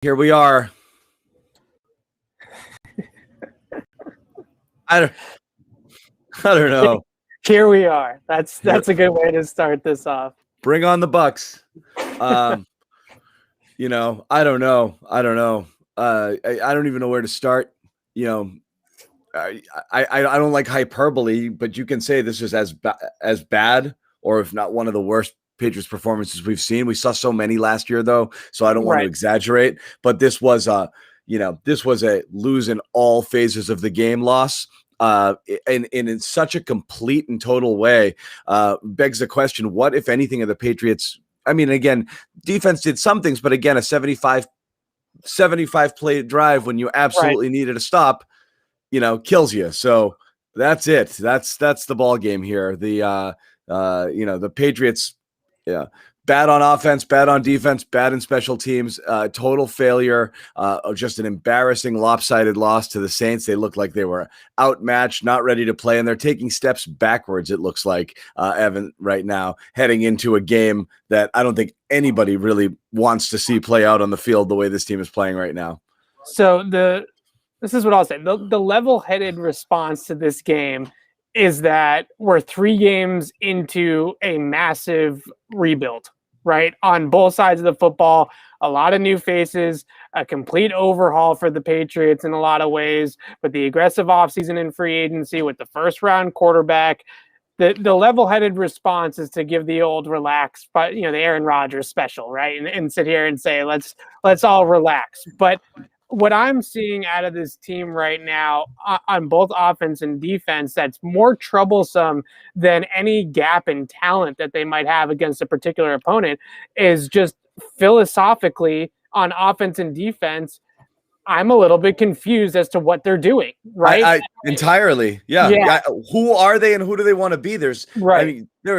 Here we are. I don't know. Here we are. That's a good way to start this off. Bring on the Bucks. I don't know. I don't even know where to start. I don't like hyperbole, but you can say this is as bad, or if not one of the worst Patriots performances we've seen. We saw so many last year, though, so I don't want to exaggerate. But this was a lose in all phases of the game loss. And in such a complete and total way, begs the question: what, if anything, of the Patriots? I mean, again, defense did some things, but again, a 75 play drive when you absolutely needed a stop, kills you. So that's it. That's the ball game here. The Patriots, bad on offense, bad on defense, bad in special teams, total failure, just an embarrassing lopsided loss to the Saints. They looked like they were outmatched, not ready to play, and they're taking steps backwards, it looks like, Evan, right now, heading into a game that I don't think anybody really wants to see play out on the field the way this team is playing right now. So this is what I'll say. The level-headed response to this game is that we're 3 games into a massive rebuild, right? On both sides of the football, a lot of new faces, a complete overhaul for the Patriots in a lot of ways, with the aggressive offseason in free agency, with the first-round quarterback. The level-headed response is to give the old relax, but the Aaron Rodgers special, right? And sit here and say, let's all relax. But what I'm seeing out of this team right now on both offense and defense that's more troublesome than any gap in talent that they might have against a particular opponent is just philosophically on offense and defense. I'm a little bit confused as to what they're doing, right? I entirely. Yeah. Who are they and who do they want to be? There is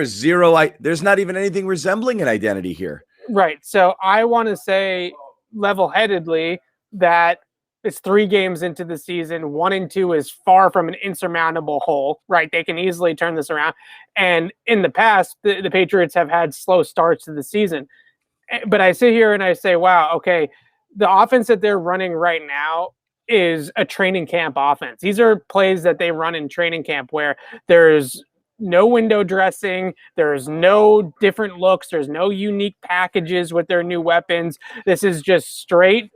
zero. There's not even anything resembling an identity here. Right. So I want to say level-headedly that it's 3 games into the season. 1-2 is far from an insurmountable hole, right? They can easily turn this around. And in the past, the Patriots have had slow starts to the season. But I sit here and I say, wow, okay, the offense that they're running right now is a training camp offense. These are plays that they run in training camp where there's no window dressing, there's no different looks, there's no unique packages with their new weapons. This is just straight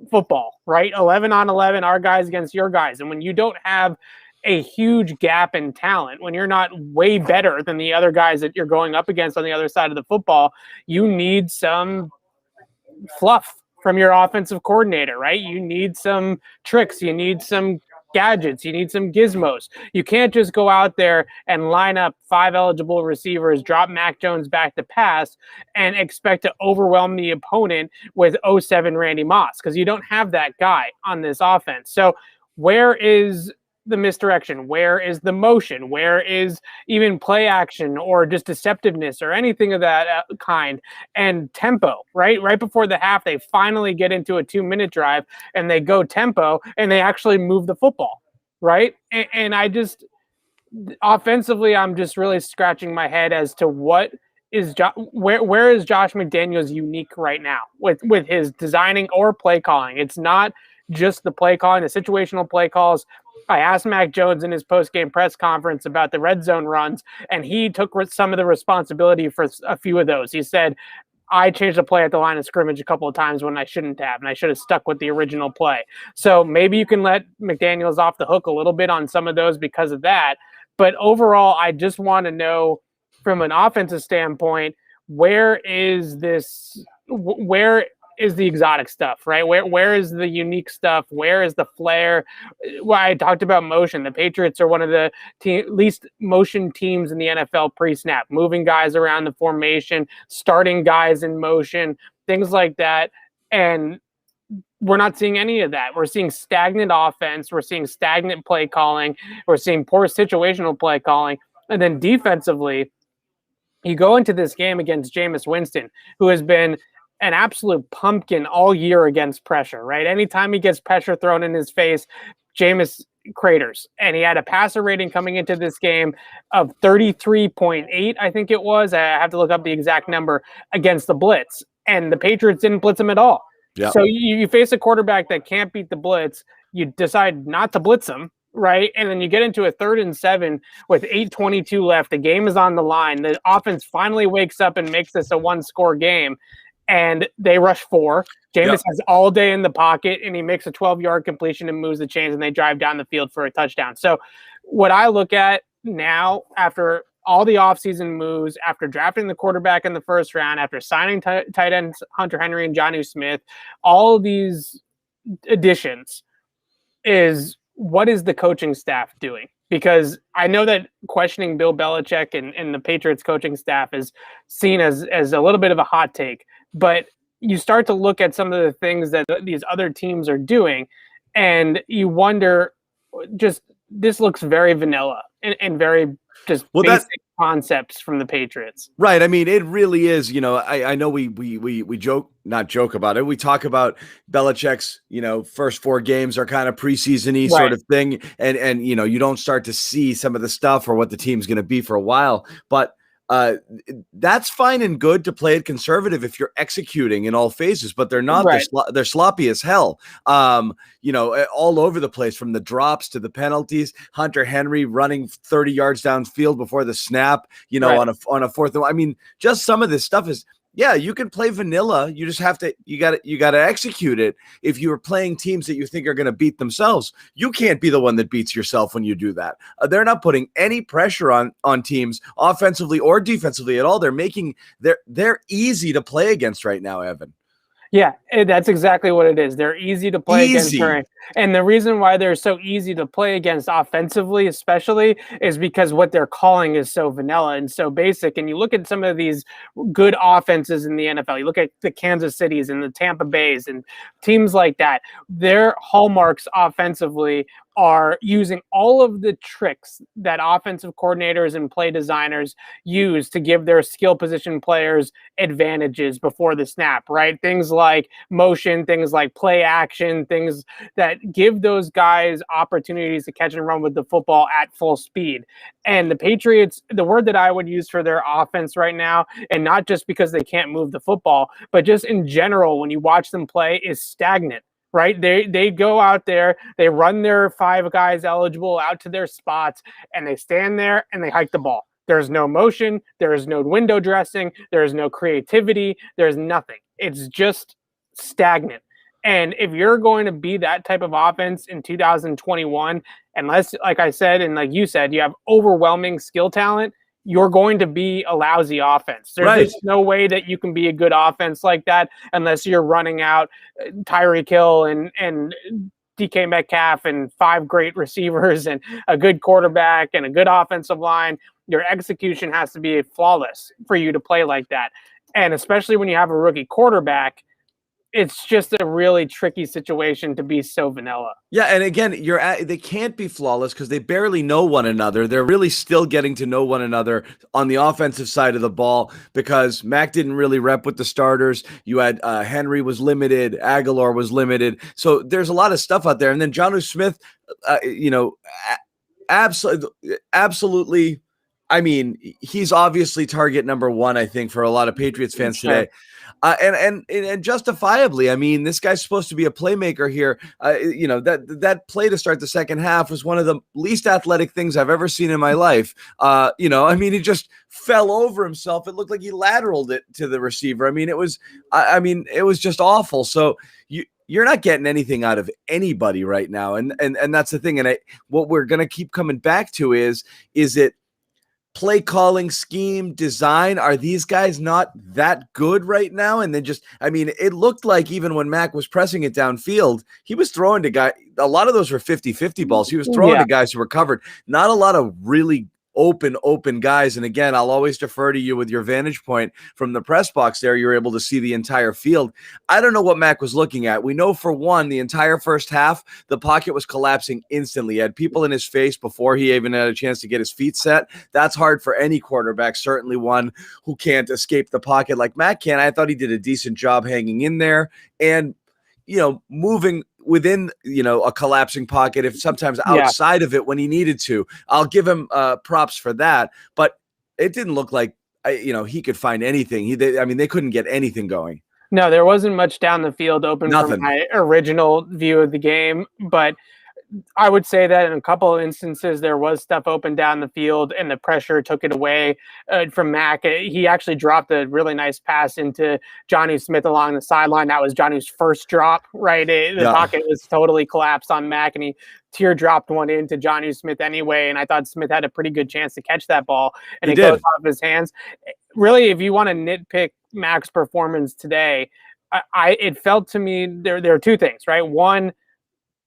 football, right? 11 on 11, our guys against your guys. And when you don't have a huge gap in talent, when you're not way better than the other guys that you're going up against on the other side of the football, you need some fluff from your offensive coordinator, right? You need some tricks, you need some gadgets, you need some gizmos. You can't just go out there and line up 5 eligible receivers, drop Mac Jones back to pass, and expect to overwhelm the opponent with 07 Randy Moss, because you don't have that guy on this offense. So where is the misdirection? Where is the motion? Where is even play action or just deceptiveness or anything of that kind? And tempo, right? Right before the half, they finally get into a 2-minute drive and they go tempo and they actually move the football, right? And I just, offensively, I'm just really scratching my head as to what is where is Josh McDaniels unique right now with his designing or play calling. It's not just the play calling, the situational play calls. I asked Mac Jones in his post-game press conference about the red zone runs, and he took some of the responsibility for a few of those. He said, I changed the play at the line of scrimmage a couple of times when I shouldn't have, and I should have stuck with the original play. So maybe you can let McDaniels off the hook a little bit on some of those because of that. But overall, I just want to know from an offensive standpoint, where is the exotic stuff, right? Where is the unique stuff? Where is the flair? Well, I talked about motion. The Patriots are one of the least motion teams in the NFL pre-snap, moving guys around the formation, starting guys in motion, things like that. And we're not seeing any of that. We're seeing stagnant offense. We're seeing stagnant play calling. We're seeing poor situational play calling. And then defensively, you go into this game against Jameis Winston, who has been an absolute pumpkin all year against pressure, right? Anytime he gets pressure thrown in his face, Jameis craters. And he had a passer rating coming into this game of 33.8, I think it was. I have to look up the exact number against the blitz. And the Patriots didn't blitz him at all. Yeah. So you face a quarterback that can't beat the blitz. You decide not to blitz him, right? And then you get into a 3rd and 7 with 8:22 left. The game is on the line. The offense finally wakes up and makes this a 1-score game, and they rush 4. Jameis has all day in the pocket, and he makes a 12-yard completion and moves the chains, and they drive down the field for a touchdown. So what I look at now, after all the offseason moves, after drafting the quarterback in the 1st round, after signing tight ends Hunter Henry and Jonnu Smith, all of these additions, is what is the coaching staff doing? Because I know that questioning Bill Belichick and the Patriots coaching staff is seen as a little bit of a hot take, but you start to look at some of the things that these other teams are doing, and you wonder, just this looks very vanilla and very just basic concepts from the Patriots. Right. I mean, it really is. I know we not joke about it. We talk about Belichick's, first 4 games are kind of preseason-y sort of thing. And, you don't start to see some of the stuff or what the team's going to be for a while. But that's fine and good to play it conservative if you're executing in all phases, but they're not. They're sloppy as hell. All over the place, from the drops to the penalties. Hunter Henry running 30 yards downfield before the snap, on a 4th. I mean, just some of this stuff is, yeah, you can play vanilla. You just have to, you got to execute it. If you are playing teams that you think are going to beat themselves, you can't be the one that beats yourself when you do that. They're not putting any pressure on teams offensively or defensively at all. They're easy to play against right now, Evan. Yeah, that's exactly what it is. They're easy to play against. And the reason why they're so easy to play against offensively, especially, is because what they're calling is so vanilla and so basic. And you look at some of these good offenses in the NFL, you look at the Kansas Cities and the Tampa Bays and teams like that, their hallmarks offensively are using all of the tricks that offensive coordinators and play designers use to give their skill position players advantages before the snap, right? Things like motion, things like play action, things that give those guys opportunities to catch and run with the football at full speed. And the Patriots, the word that I would use for their offense right now, and not just because they can't move the football, but just in general, when you watch them play, is stagnant. Right? They go out there, they run their 5 guys eligible out to their spots, and they stand there and they hike the ball. There's no motion, there is no window dressing, there is no creativity, there's nothing. It's just stagnant. And if you're going to be that type of offense in 2021, unless, like I said, and like you said, you have overwhelming skill talent, you're going to be a lousy offense. There's just no way that you can be a good offense like that unless you're running out Tyreek Hill and DK Metcalf and 5 great receivers and a good quarterback and a good offensive line. Your execution has to be flawless for you to play like that. And especially when you have a rookie quarterback, it's just a really tricky situation to be so vanilla. Yeah, and again, they can't be flawless because they barely know one another. They're really still getting to know one another on the offensive side of the ball because Mac didn't really rep with the starters. You had Henry was limited, Aguilar was limited. So there's a lot of stuff out there. And then Jonnu Smith, absolutely. I mean, he's obviously target number 1, I think, for a lot of Patriots fans today. And justifiably, I mean, this guy's supposed to be a playmaker here. That play to start the second half was one of the least athletic things I've ever seen in my life. I mean, he just fell over himself. It looked like he lateraled it to the receiver. I mean, it was just awful. So you're not getting anything out of anybody right now. And that's the thing. And what we're going to keep coming back to is it play calling, scheme, design? Are these guys not that good right now? And then it looked like even when Mac was pressing it downfield, he was throwing to guys. A lot of those were 50-50 balls. He was throwing to guys who were covered. Not a lot of really open guys. And again, I'll always defer to you with your vantage point from the press box there. You're able to see the entire field. I don't know what Mac was looking at. We know for one, the entire first half, the pocket was collapsing instantly. He had people in his face before he even had a chance to get his feet set. That's hard for any quarterback, certainly one who can't escape the pocket like Mac can. I thought he did a decent job hanging in there and, moving within, a collapsing pocket, if sometimes outside of it when he needed to. I'll give him props for that, but it didn't look like, he could find anything. They couldn't get anything going. No, there wasn't much down the field open from Nothing. my original view of the game, but I would say that in a couple of instances there was stuff open down the field and the pressure took it away from Mac. He actually dropped a really nice pass into Johnny Smith along the sideline. That was Johnny's first drop, right? The pocket was totally collapsed on Mac, and he teardropped one into Johnny Smith anyway. And I thought Smith had a pretty good chance to catch that ball, and it goes off his hands. Really, if you want to nitpick Mac's performance today, it felt to me there are two things, right? One,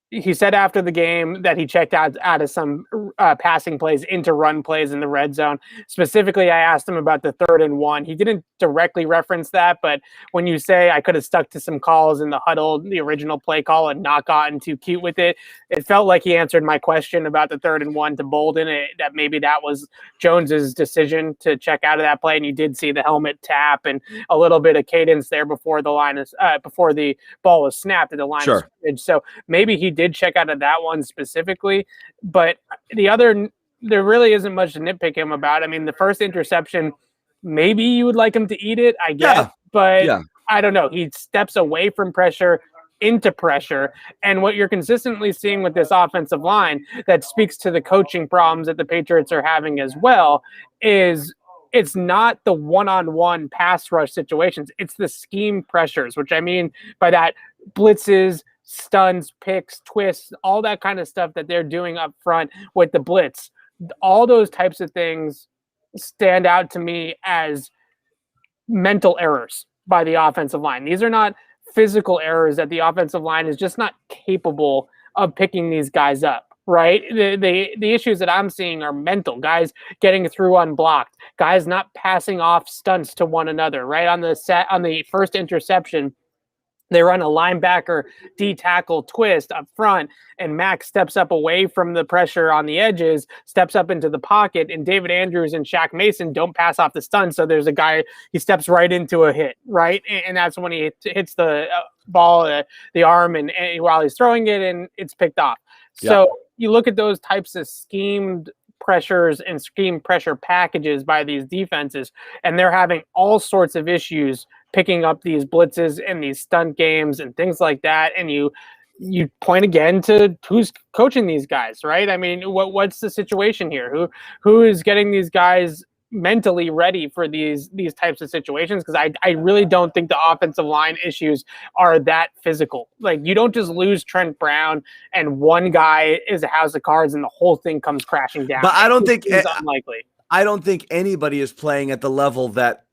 he said after the game that he checked out of some passing plays into run plays in the red zone. Specifically, I asked him about the 3rd and 1. He didn't directly reference that, but when you say I could have stuck to some calls in the huddle, the original play call, and not gotten too cute with it, it felt like he answered my question about the 3rd and 1 to Bolden, that maybe that was Jones's decision to check out of that play. And you did see the helmet tap and a little bit of cadence there before the ball was snapped at the line of scrimmage. So maybe he did check out of that one specifically, but the other, there really isn't much to nitpick him about. I mean, the first interception, maybe you would like him to eat it, I guess, but I don't know. He steps away from pressure into pressure, and what you're consistently seeing with this offensive line that speaks to the coaching problems that the Patriots are having as well is it's not the one-on-one pass rush situations. It's the scheme pressures, which I mean by that blitzes, stuns, picks, twists, all that kind of stuff that they're doing up front with the blitz. All those types of things stand out to me as mental errors by the offensive line. These are not physical errors that the offensive line is just not capable of picking these guys up. Right? The issues that I'm seeing are mental. Guys getting through unblocked, guys not passing off stunts to one another. Right? On the first interception, they run a linebacker D-tackle twist up front, and Mac steps up away from the pressure on the edges, steps up into the pocket, and David Andrews and Shaq Mason don't pass off the stun, so there's a guy, he steps right into a hit, right? And that's when he hits the ball, the arm, and while he's throwing it, and it's picked off. So you look at those types of schemed pressures and scheme pressure packages by these defenses, and they're having all sorts of issues picking up these blitzes and these stunt games and things like that. And you point again to who's coaching these guys, right? I mean, what's the situation here? Who is getting these guys mentally ready for these types of situations? Because I really don't think the offensive line issues are that physical. Like, you don't just lose Trent Brown and one guy is a house of cards and the whole thing comes crashing down. But I don't think it's unlikely. I don't think anybody is playing at the level that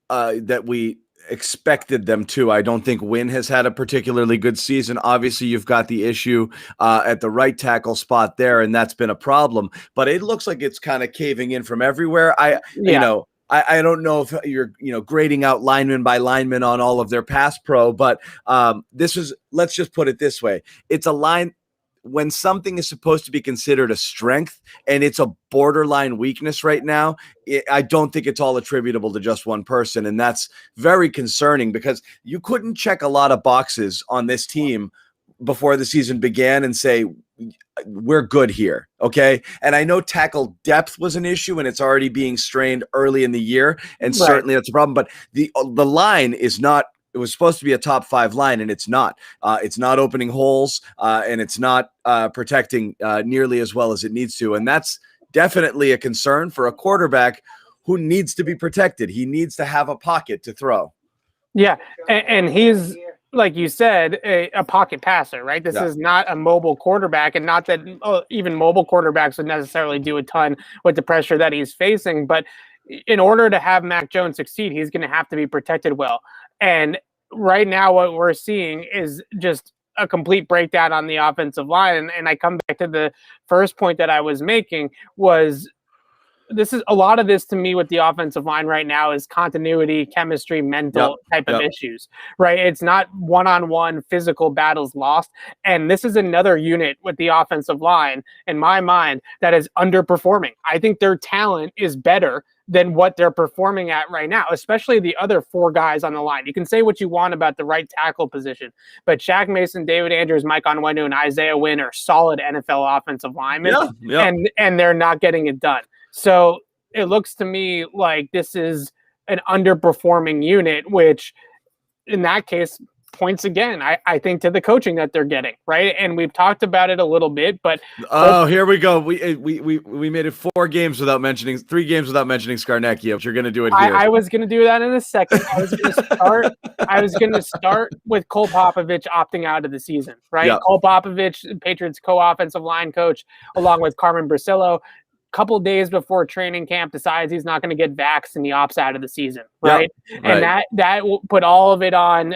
we expected them to. I don't think Wynn has had a particularly good season. Obviously, you've got the issue at the right tackle spot there, and that's been a problem. But it looks like it's kind of caving in from everywhere. I don't know if you're grading out lineman by lineman on all of their pass pro, but let's just put it this way: it's a line. When something is supposed to be considered a strength and it's a borderline weakness right now, I don't think it's all attributable to just one person. And that's very concerning because you couldn't check a lot of boxes on this team before the season began and say, we're good here. Okay. And I know tackle depth was an issue and it's already being strained early in the year. And certainly that's a problem, but the line is not. It was supposed to be a top 5 line, and it's not. It's not opening holes, and it's not protecting nearly as well as it needs to. And that's definitely a concern for a quarterback who needs to be protected. He needs to have a pocket to throw. Yeah, and he's, like you said, a pocket passer, right? This is not a mobile quarterback, and not that even mobile quarterbacks would necessarily do a ton with the pressure that he's facing. But in order to have Mac Jones succeed, he's going to have to be protected well. And right now what we're seeing is just a complete breakdown on the offensive line. And I come back to the first point that I was making was this is a lot of this to me with the offensive line right now is continuity, chemistry, mental type of issues, right? It's not one-on-one physical battles lost. And this is another unit with the offensive line, in my mind, that is underperforming. I think their talent is better than what they're performing at right now, especially the other 4 guys on the line. You can say what you want about the right tackle position, but Shaq Mason, David Andrews, Mike Onwenu, and Isaiah Wynn are solid NFL offensive linemen, and they're not getting it done. So it looks to me like this is an underperforming unit, which in that case, points again, I think, to the coaching that they're getting, right? And we've talked about it a little bit, but here we go. We made it 3 games without mentioning Skarnecchia, but you're going to do it here. I was going to do that in a second. I was going to start with Cole Popovich opting out of the season, right? Yeah. Cole Popovich, Patriots co-offensive line coach, along with Carmen Brasillo, couple days before training camp, decides he's not going to get vaxxed and he opts out of the season, right? Yep, and that will put all of it on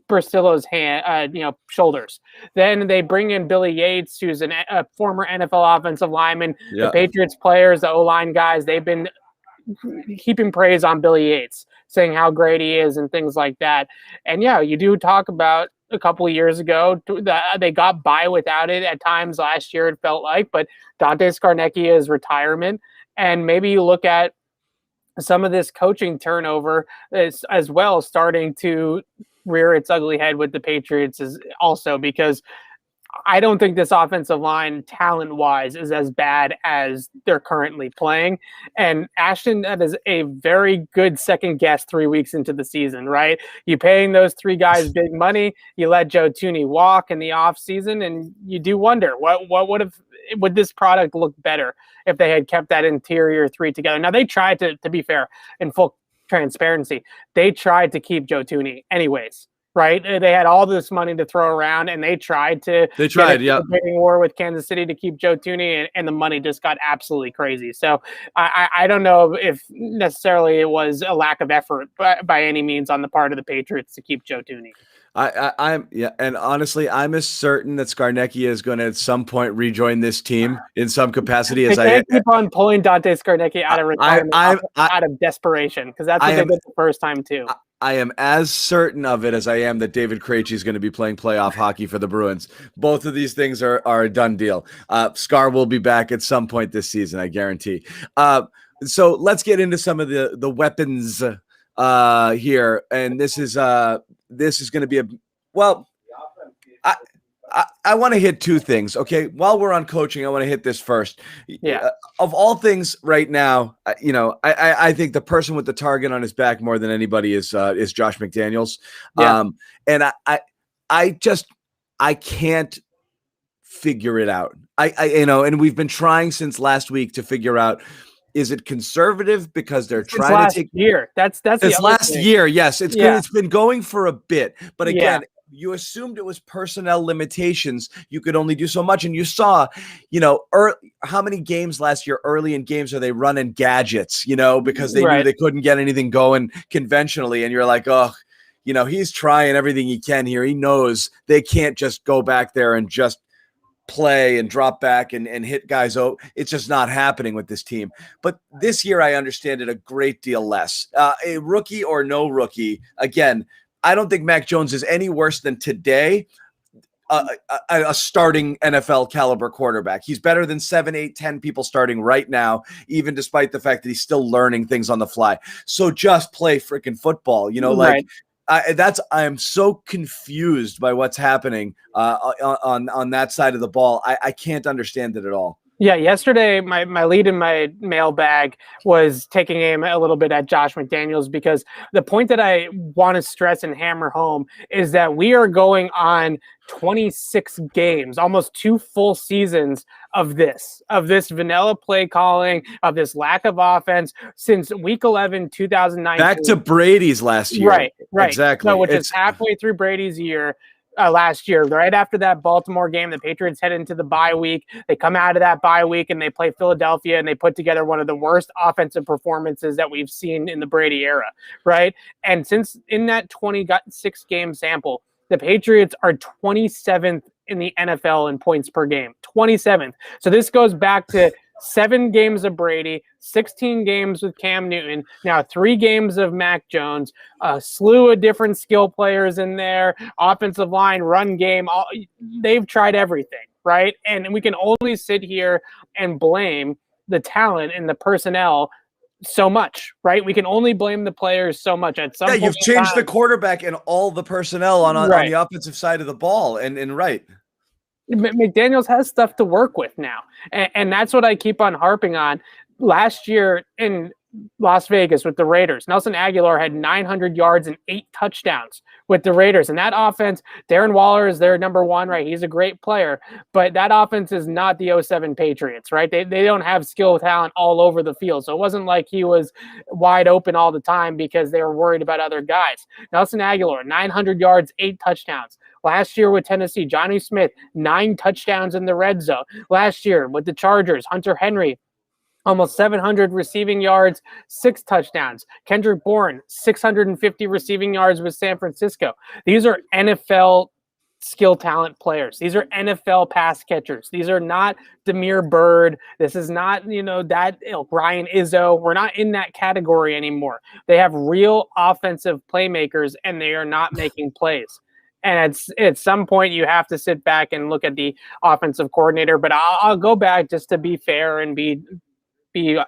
Brasillo's shoulders. Then they bring in Billy Yates, who's a former NFL offensive lineman. The Patriots players, the O-line guys, they've been heaping praise on Billy Yates, saying how great he is and things like that. And yeah, you do talk about a couple of years ago, they got by without it at times last year, it felt like, but Dante Scarnecchia's retirement, and maybe you look at some of this coaching turnover as well starting to rear its ugly head with the Patriots is also, because I don't think this offensive line talent-wise is as bad as they're currently playing. And Ashton, that is a very good second guess 3 weeks into the season, right? You paying those 3 guys big money, you let Joe Thuney walk in the offseason, and you do wonder what would this product look better if they had kept that interior 3 together. Now, they tried to be fair, in full transparency, they tried to keep Joe Thuney anyways, right? They had all this money to throw around, and they tried bidding war with Kansas City to keep Joe Thuney, and the money just got absolutely crazy. So I don't know if necessarily it was a lack of effort by any means on the part of the Patriots to keep Joe Thuney. And honestly, I'm as certain that Scarnecchia is going to at some point rejoin this team in some capacity as I keep on pulling Dante Scarnecchia out of retirement out of desperation, because that's what they did the first time too. I am as certain of it as I am that David Krejci is going to be playing playoff hockey for the Bruins. Both of these things are a done deal. Scar will be back at some point this season, I guarantee. So let's get into some of the weapons here, and this is going to be I want to hit 2 things. Okay, while we're on coaching, I want to hit this first. Yeah. Of all things right now, I think the person with the target on his back more than anybody is Josh McDaniels. Yeah. And I can't figure it out. And we've been trying since last week to figure out, is it conservative because they're trying to take year? That's this last year. Yes, it's good. It's been going for a bit, but again, you assumed it was personnel limitations. You could only do so much, and you saw, how many games last year early in games are they running gadgets? Because they knew they couldn't get anything going conventionally, and you're like, oh, he's trying everything he can here. He knows they can't just go back there and just play and drop back and hit guys. Oh, it's just not happening with this team. But this year, I understand it a great deal less. A rookie or no rookie, again, I don't think Mac Jones is any worse than today a starting NFL caliber quarterback. He's better than 7, 8, 10 people starting right now, even despite the fact that he's still learning things on the fly. So just play freaking football, I am so confused by what's happening on that side of the ball. I can't understand it at all. Yeah, yesterday my lead in my mailbag was taking aim a little bit at Josh McDaniels, because the point that I want to stress and hammer home is that we are going on 26 games, almost 2 full seasons of this vanilla play calling, of this lack of offense since week 11, 2019. Back to Brady's last year. Right. Exactly. So, which is halfway through Brady's year. Last year, right after that Baltimore game, the Patriots head into the bye week. They come out of that bye week and they play Philadelphia, and they put together one of the worst offensive performances that we've seen in the Brady era, right? And since in that 26 game sample, the Patriots are 27th in the NFL in points per game, 27th. So this goes back to 7 games of Brady, 16 games with Cam Newton, now 3 games of Mac Jones, a slew of different skill players in there, offensive line, run game. They've tried everything, right? And we can only sit here and blame the talent and the personnel so much, right? We can only blame the players so much. At some point, you've changed the quarterback and all the personnel on the offensive side of the ball, and right. McDaniels has stuff to work with now. And that's what I keep on harping on. Last year, and Las Vegas with the Raiders. Nelson Aguilar had 900 yards and 8 touchdowns with the Raiders. And that offense, Darren Waller is their number one, right? He's a great player, but that offense is not the '07 Patriots, right? They don't have skill talent all over the field. So it wasn't like he was wide open all the time because they were worried about other guys. Nelson Aguilar, 900 yards, 8 touchdowns. Last year with Tennessee, Johnny Smith, 9 touchdowns in the red zone. Last year with the Chargers, Hunter Henry, almost 700 receiving yards, 6 touchdowns. Kendrick Bourne, 650 receiving yards with San Francisco. These are NFL skill talent players. These are NFL pass catchers. These are not Demir Bird. This is not, Ryan Izzo. We're not in that category anymore. They have real offensive playmakers, and they are not making plays. And at some point, you have to sit back and look at the offensive coordinator. But I'll go back just to be fair and be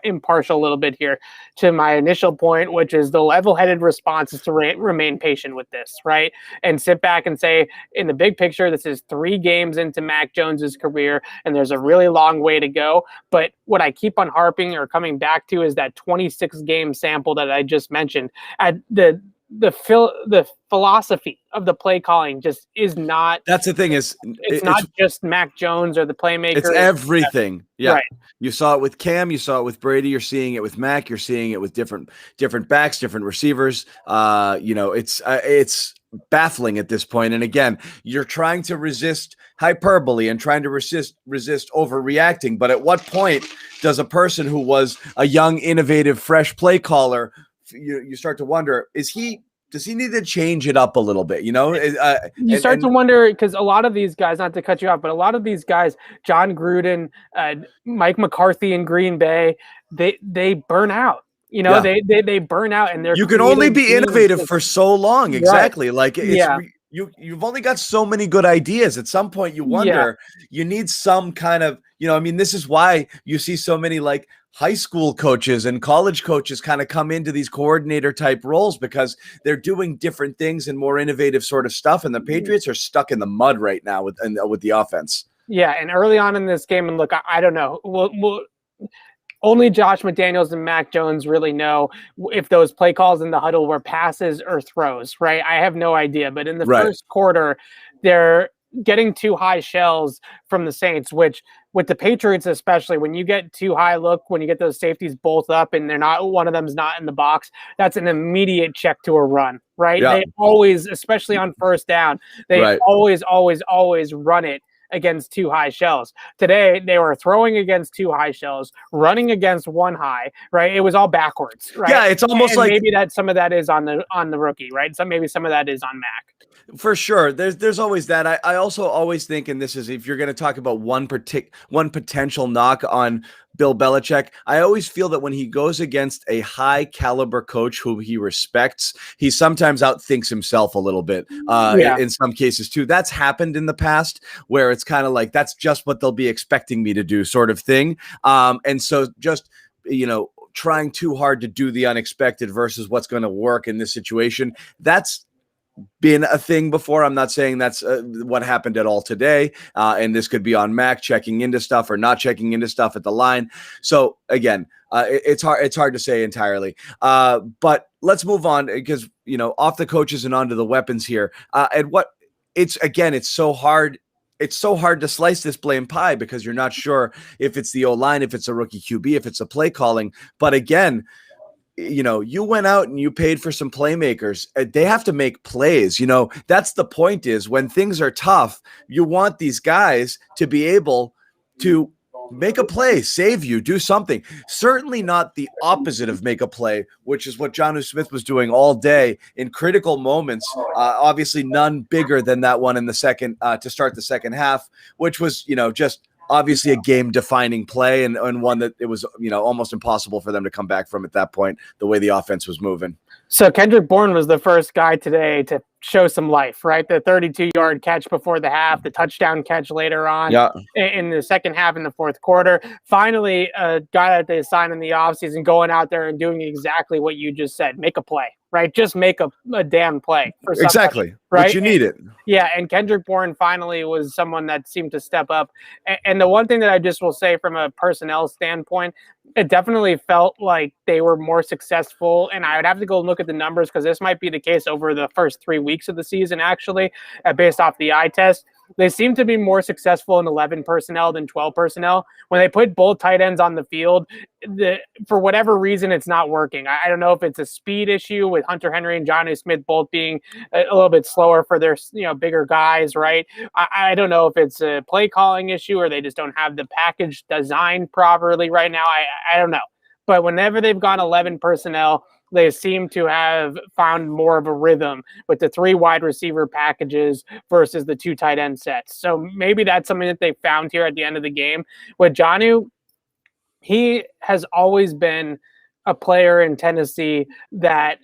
impartial a little bit here to my initial point, which is the level-headed response is to remain patient with this, right? And sit back and say, in the big picture, this is 3 games into Mac Jones's career, and there's a really long way to go. But what I keep on harping or coming back to is that 26-game sample that I just mentioned. At the philosophy of the play calling just is not. That's the thing is it's not just Mac Jones or the playmaker. It's everything. Yeah. Right. You saw it with Cam, you saw it with Brady, you're seeing it with Mac, you're seeing it with different backs, different receivers. It's baffling at this point. And again, you're trying to resist hyperbole and trying to resist overreacting. But at what point does a person who was a young, innovative, fresh play caller, you start to wonder, does he need to change it up a little bit? You start to wonder, because a lot of these guys, not to cut you off, but a lot of these guys, John Gruden, Mike McCarthy in Green Bay, they burn out. They burn out, and you can only be innovative for so long. Exactly. Right. Like you've only got so many good ideas. At some point you wonder, you need some kind of, this is why you see so many like high school coaches and college coaches kind of come into these coordinator type roles, because they're doing different things and more innovative sort of stuff. And the Patriots are stuck in the mud right now with the offense. Yeah. And early on in this game, and look, I don't know. Only Josh McDaniels and Mac Jones really know if those play calls in the huddle were passes or throws, right? I have no idea. But in the first quarter, they're getting 2 high shells from the Saints, which with the Patriots, especially when you get too high look, when you get those safeties both up and one of them's not in the box, that's an immediate check to a run, right? Yeah. They always, especially on first down, they always run it against 2 high shells. Today, they were throwing against 2 high shells, running against 1 high, right? It was all backwards, right? Yeah, it's almost like maybe that some of that is on the rookie, right? Maybe some of that is on Mac. For sure. There's always that. I also always think, and this is, if you're going to talk about one potential knock on Bill Belichick, I always feel that when he goes against a high caliber coach who he respects, he sometimes outthinks himself a little bit. In some cases too. That's happened in the past, where it's kind of like, that's just what they'll be expecting me to do, sort of thing. And so just, trying too hard to do the unexpected versus what's going to work in this situation, that's been a thing before. I'm not saying that's what happened at all today. And this could be on Mac checking into stuff or not checking into stuff at the line. So again, it's hard to say entirely. But let's move on, because, off the coaches and onto the weapons here. It's so hard. It's so hard to slice this blame pie, because you're not sure if it's the O-line, if it's a rookie QB, if it's a play calling. But again, you went out and you paid for some playmakers. They have to make plays. That's the point, is when things are tough, you want these guys to be able to make a play, save you, do something. Certainly not the opposite of make a play, which is what Jonnu Smith was doing all day in critical moments. Obviously none bigger than that one in the second to start the second half, which was, just obviously a game-defining play, and one that it was, almost impossible for them to come back from at that point, the way the offense was moving. So Kendrick Bourne was the first guy today to show some life, right? The 32-yard catch before the half, the touchdown catch later on in the second half in the fourth quarter. Finally, a guy that they signed in the offseason going out there and doing exactly what you just said, make a play, right? Just make a damn play for somebody, exactly, right? but you need it. Yeah, and Kendrick Bourne finally was someone that seemed to step up. And the one thing that I just will say from a personnel standpoint, it definitely felt like they were more successful. And I would have to go look at the numbers because this might be the case over the first 3 weeks of the season, actually, based off the eye test. They seem to be more successful in 11 personnel than 12 personnel. When they put both tight ends on the field, for whatever reason, it's not working. I don't know if it's a speed issue with Hunter Henry and Jonnu Smith both being a little bit slower for their bigger guys, right? I don't know if it's a play calling issue or they just don't have the package designed properly right now. I don't know. But whenever they've gone 11 personnel, they seem to have found more of a rhythm with the 3 wide receiver packages versus the 2 tight end sets. So maybe that's something that they found here at the end of the game. With Jonnu, he has always been a player in Tennessee that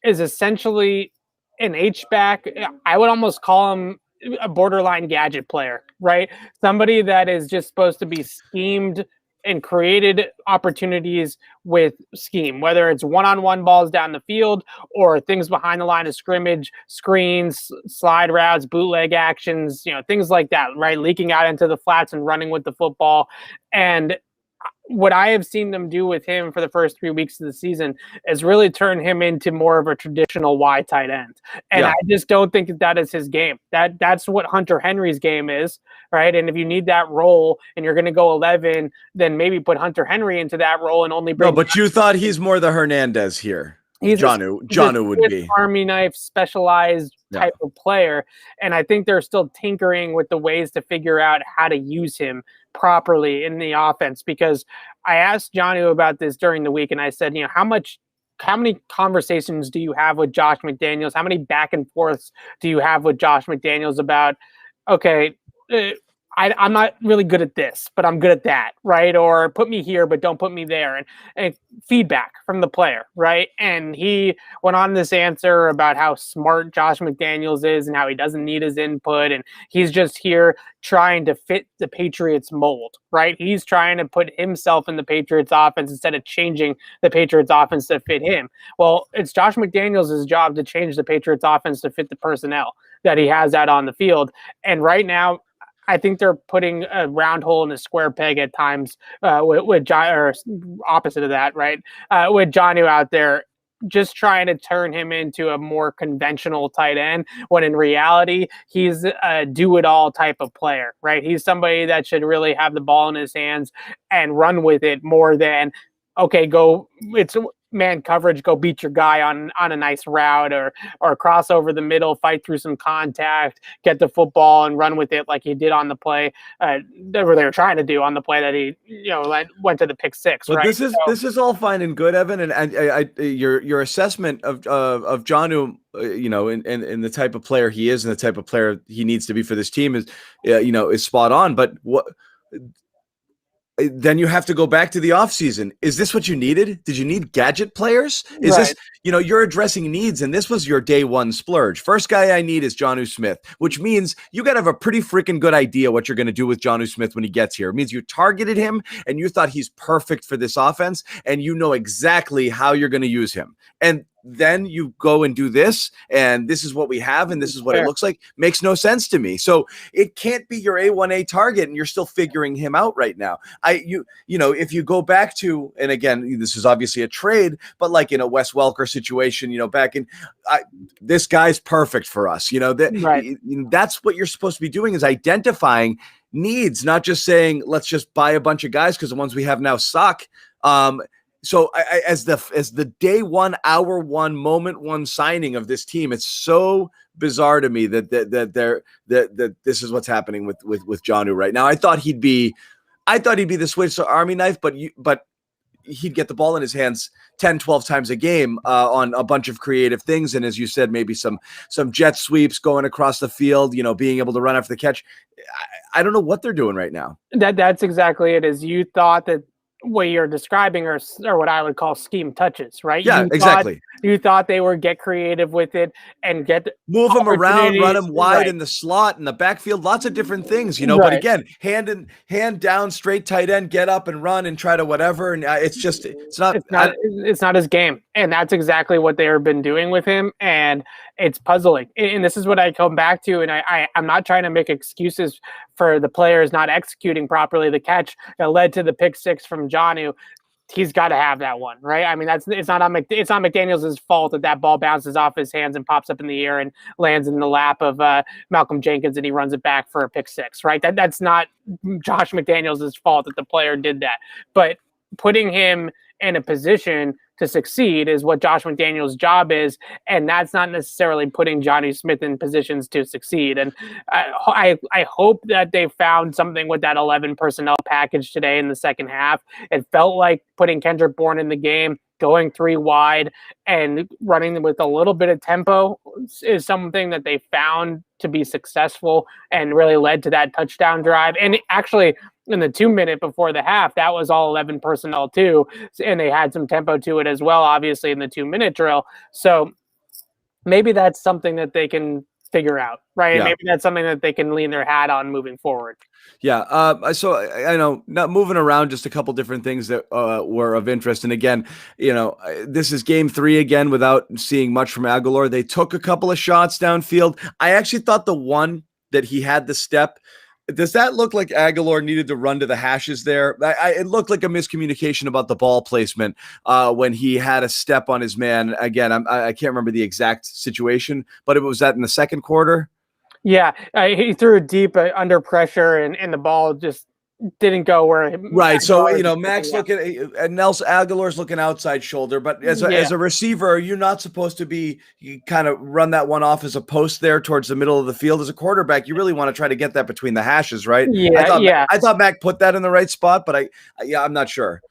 is essentially an H-back. I would almost call him a borderline gadget player, right? Somebody that is just supposed to be schemed and created opportunities with scheme, whether it's one-on-one balls down the field or things behind the line of scrimmage, screens, slide routes, bootleg actions, things like that, right? Leaking out into the flats and running with the football. And what I have seen them do with him for the first 3 weeks of the season is really turn him into more of a traditional wide tight end. And I just don't think that is his game. That's what Hunter Henry's game is, right? And if you need that role and you're going to go 11, then maybe put Hunter Henry into that role and only bring. No, but you thought he's more the Hernandez here. Jonnu would be Army knife specialized type of player. And I think they're still tinkering with the ways to figure out how to use him properly in the offense, because I asked Jonnu about this during the week and I said, how many conversations do you have with Josh McDaniels? How many back and forths do you have with Josh McDaniels about, okay, I'm not really good at this, but I'm good at that, right? Or put me here, but don't put me there. And feedback from the player, right? And he went on this answer about how smart Josh McDaniels is and how he doesn't need his input. And he's just here trying to fit the Patriots mold, right? He's trying to put himself in the Patriots offense instead of changing the Patriots offense to fit him. Well, it's Josh McDaniels' job to change the Patriots offense to fit the personnel that he has out on the field. And right now, I think they're putting a round hole in a square peg at times with John, or opposite of that, right? With Jonnu out there, just trying to turn him into a more conventional tight end, when in reality, he's a do-it-all type of player, right? He's somebody that should really have the ball in his hands and run with it more than, okay, it's man coverage, go beat your guy on a nice route or cross over the middle, fight through some contact, get the football and run with it like he did on the play that they were trying to do on the play that he went to the pick 6. But right? This is all fine and good, Evan, and your assessment of Jonnu, in the type of player he is and the type of player he needs to be for this team is spot on. But what? Then you have to go back to the offseason. Is this what you needed? Did you need gadget players? Is this, you're addressing needs, and this was your day one splurge. First guy I need is Jonnu Smith, which means you got to have a pretty freaking good idea what you're going to do with Jonnu Smith when he gets here. It means you targeted him and you thought he's perfect for this offense, and you know exactly how you're going to use him. And then you go and do this, and this is what we have, and this is what it looks like. Makes no sense to me. So it can't be your A1A target, and you're still figuring him out right now. If you go back to, and again, this is obviously a trade, but like in a Wes Welker situation, back in, this guy's perfect for us. That's what you're supposed to be doing, is identifying needs, not just saying, let's just buy a bunch of guys because the ones we have now suck. So as the day one, hour one, moment one signing of this team, it's so bizarre to me that this is what's happening with Jonnu right now. I thought he'd be the switch to Army knife, but he'd get the ball in his hands 10, 12 times a game on a bunch of creative things. And as you said, maybe some jet sweeps going across the field, being able to run after the catch. I don't know what they're doing right now. That's exactly it. Is you thought that what you're describing are what I would call scheme touches, right? Yeah, exactly. You thought they would get creative with it and get move him around, run him wide right. in the slot, in the backfield, lots of different things, But Right. again, hand down, straight tight end, get up and run and try to whatever. And it's not his game. And that's exactly what they've been doing with him. And it's puzzling. And this is what I come back to. And I'm not trying to make excuses for the players not executing properly. The catch that led to the pick six from Jonnu, he's got to have that one, right? I mean, it's not McDaniels' fault that ball bounces off his hands and pops up in the air and lands in the lap of Malcolm Jenkins and he runs it back for a pick six, right? That's not Josh McDaniels' fault that the player did that. But putting him in a position to succeed is what Josh McDaniels' job is, and that's not necessarily putting Johnny Smith in positions to succeed. And I hope that they found something with that 11 personnel package today in the second half. It felt like putting Kendrick Bourne in the game, going 3 wide and running with a little bit of tempo is something that they found to be successful and really led to that touchdown drive. And actually, in the 2 minute before the half, that was all 11 personnel too. And they had some tempo to it as well, obviously, in the 2 minute drill. So maybe that's something that they can figure out, right? Yeah. Maybe that's something that they can lean their hat on moving forward. Yeah. So I know, not moving around, just a couple different things that were of interest. And again, this is game 3 again without seeing much from Aguilar. They took a couple of shots downfield. I actually thought the one that he had the step, does that look like Aguilar needed to run to the hashes there? It looked like a miscommunication about the ball placement when he had a step on his man. Again, I can't remember the exact situation, but it was that in the second quarter. Yeah, he threw it deep under pressure, and the ball just didn't go where. Right. So, Max looking at Nelson Aguilar's looking outside shoulder, but as a receiver, you're not supposed to be, you kind of run that one off as a post there towards the middle of the field. As a quarterback, you really want to try to get that between the hashes, right? Yeah. I thought Mac put that in the right spot, but I'm not sure.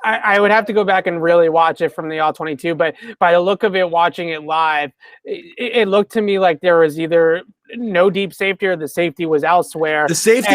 I would have to go back and really watch it from the All-22, but by the look of it, watching it live, it looked to me like there was either no deep safety or the safety was elsewhere. The safety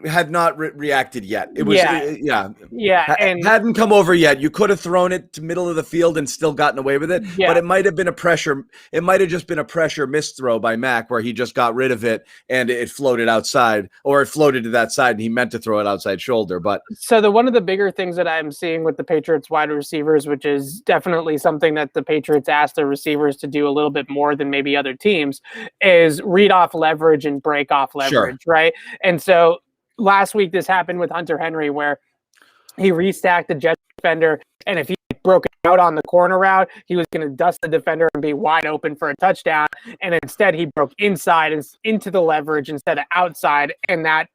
had not reacted yet. It was and hadn't come over yet. You could have thrown it to middle of the field and still gotten away with it, but it might have been a pressure. It might have just been a pressure misthrow by Mac where he just got rid of it and it floated outside, or it floated to that side and he meant to throw it outside shoulder. But so one of the bigger things that I'm seeing with the Patriots wide receivers, which is definitely something that the Patriots asked their receivers to do a little bit more than maybe other teams, is read off leverage and break off leverage, right? And so last week this happened with Hunter Henry where he restacked the Jets defender, and if he broke out on the corner route, he was going to dust the defender and be wide open for a touchdown, and instead he broke inside and into the leverage instead of outside, and that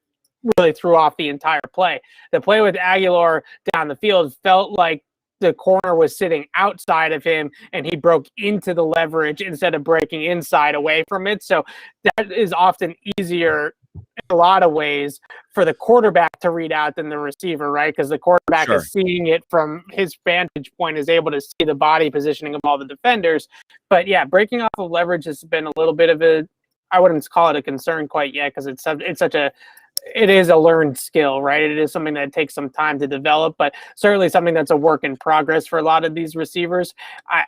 really threw off the entire play. The play with Aguilar down the field felt like the corner was sitting outside of him and he broke into the leverage instead of breaking inside away from it. So that is often easier in a lot of ways for the quarterback to read out than the receiver, right? Because the quarterback is seeing it from his vantage point, is able to see the body positioning of all the defenders. But yeah, breaking off of leverage has been a little bit of I wouldn't call it a concern quite yet, because it is a learned skill, right? It is something that takes some time to develop, but certainly something that's a work in progress for a lot of these receivers.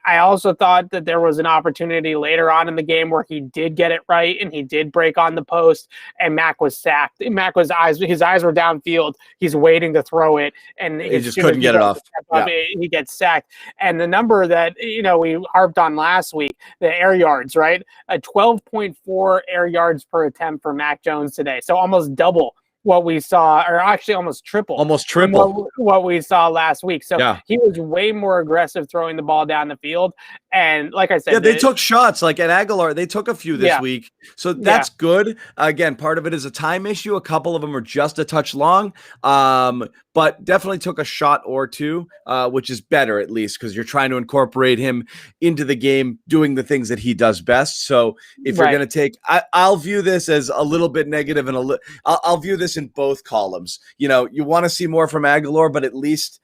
I also thought that there was an opportunity later on in the game where he did get it right and he did break on the post, and Mac was sacked. His eyes were downfield. He's waiting to throw it, and he just couldn't get it off. He gets sacked. And the number that we harped on last week, the air yards, right? 12.4 air yards per attempt for Mac Jones today. So almost double what we saw, or actually almost triple what we saw last week. So he was way more aggressive throwing the ball down the field. And like I said, they took shots like at Aguilar. They took a few this week. So that's good. Again, part of it is a time issue. A couple of them are just a touch long, but definitely took a shot or two, which is better at least, because you're trying to incorporate him into the game, doing the things that he does best. So if you're going to take, I'll view this as a little bit negative, and I'll view this in both columns. You want to see more from Aguilar, but at least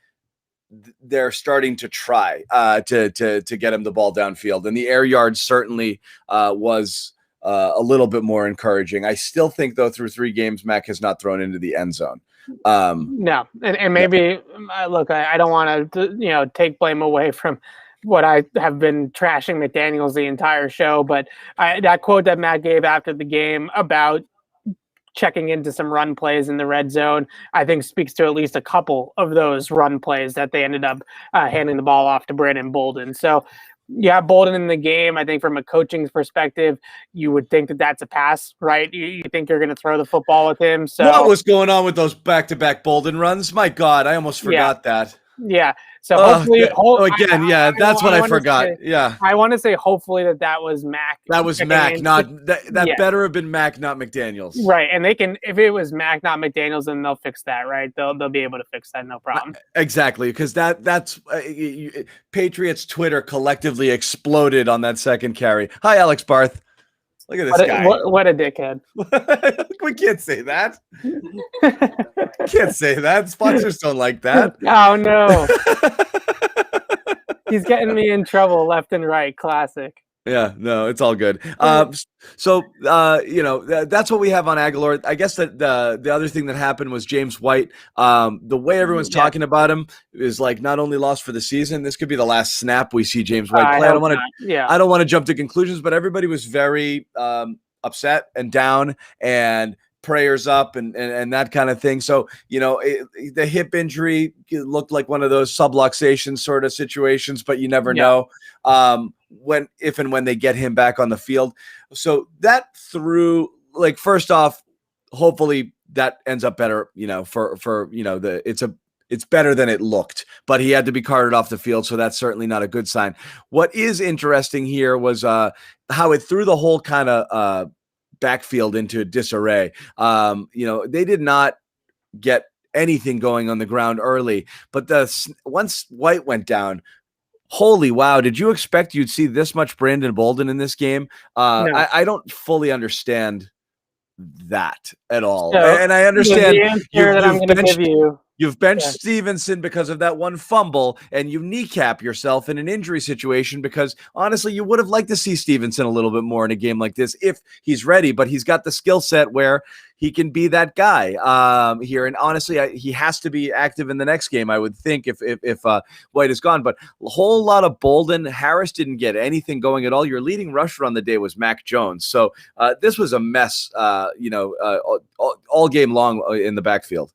they're starting to try to get him the ball downfield, and the air yard certainly was a little bit more encouraging. I still think, though, through 3 games, Mac has not thrown into the end zone. No, and maybe look, I don't want to take blame away from what I have been trashing McDaniels the entire show, but that quote that Matt gave after the game about checking into some run plays in the red zone, I think speaks to at least a couple of those run plays that they ended up handing the ball off to Brandon Bolden. So yeah, Bolden in the game, I think from a coaching perspective, you would think that that's a pass, right? You think you're going to throw the football with him. So what was going on with those back-to-back Bolden runs? My God, I almost forgot that. Yeah. So hopefully, that's what I forgot. I want to say hopefully that was Mac. That was Mac, not that better have been Mac, not McDaniels. Right. And they can, if it was Mac, not McDaniels, then they'll fix that, right? They'll be able to fix that, no problem. Exactly, because that's Patriots Twitter collectively exploded on that second carry. Hi, Alex Barth. Look at this guy. What a dickhead. We can't say that. Can't say that. Sponsors don't like that. Oh, no. He's getting me in trouble left and right. Classic. Yeah, no, it's all good. So that's what we have on Aguilar. I guess that the other thing that happened was James White. The way everyone's talking about him is like not only lost for the season. This could be the last snap we see James White play. I don't want to jump to conclusions, but everybody was very upset and down and prayers up and that kind of thing. So, the hip injury looked like one of those subluxation sort of situations, but you never know if and when they get him back on the field. So that first off, hopefully that ends up better, it's better than it looked, but he had to be carted off the field. So that's certainly not a good sign. What is interesting here was how it threw the whole kind of backfield into disarray. They did not get anything going on the ground early, but once White went down, holy wow, did you expect you'd see this much Brandon Bolden in this game? No. I don't fully understand that at all. So, and I understand you've benched Stevenson because of that one fumble, and you kneecap yourself in an injury situation because honestly, you would have liked to see Stevenson a little bit more in a game like this if he's ready, but he's got the skill set where he can be that guy here. And honestly, he has to be active in the next game, I would think, if White is gone. But a whole lot of Bolden. Harris didn't get anything going at all. Your leading rusher on the day was Mac Jones. So this was a mess, all game long in the backfield.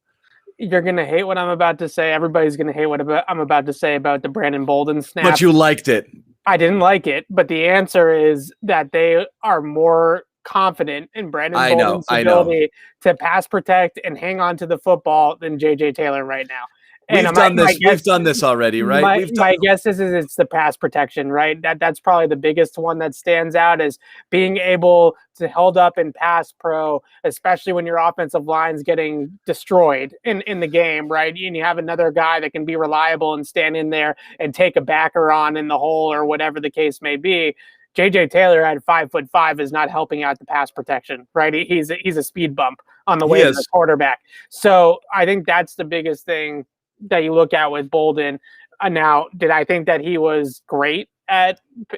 You're going to hate what I'm about to say. Everybody's going to hate what I'm about to say about the Brandon Bolden snap. But you liked it. I didn't like it, but the answer is that they are more confident in Brandon Bolden's ability to pass protect and hang on to the football than JJ Taylor right now. We've done this already, right? My guess is it's the pass protection, right? That's probably the biggest one that stands out, is being able to hold up in pass pro, especially when your offensive line's getting destroyed in the game, right? And you have another guy that can be reliable and stand in there and take a backer on in the hole or whatever the case may be. JJ Taylor at 5'5" is not helping out the pass protection, right? He's a speed bump on the way to the quarterback. So I think that's the biggest thing that you look at with Bolden. Now, did I think that he was great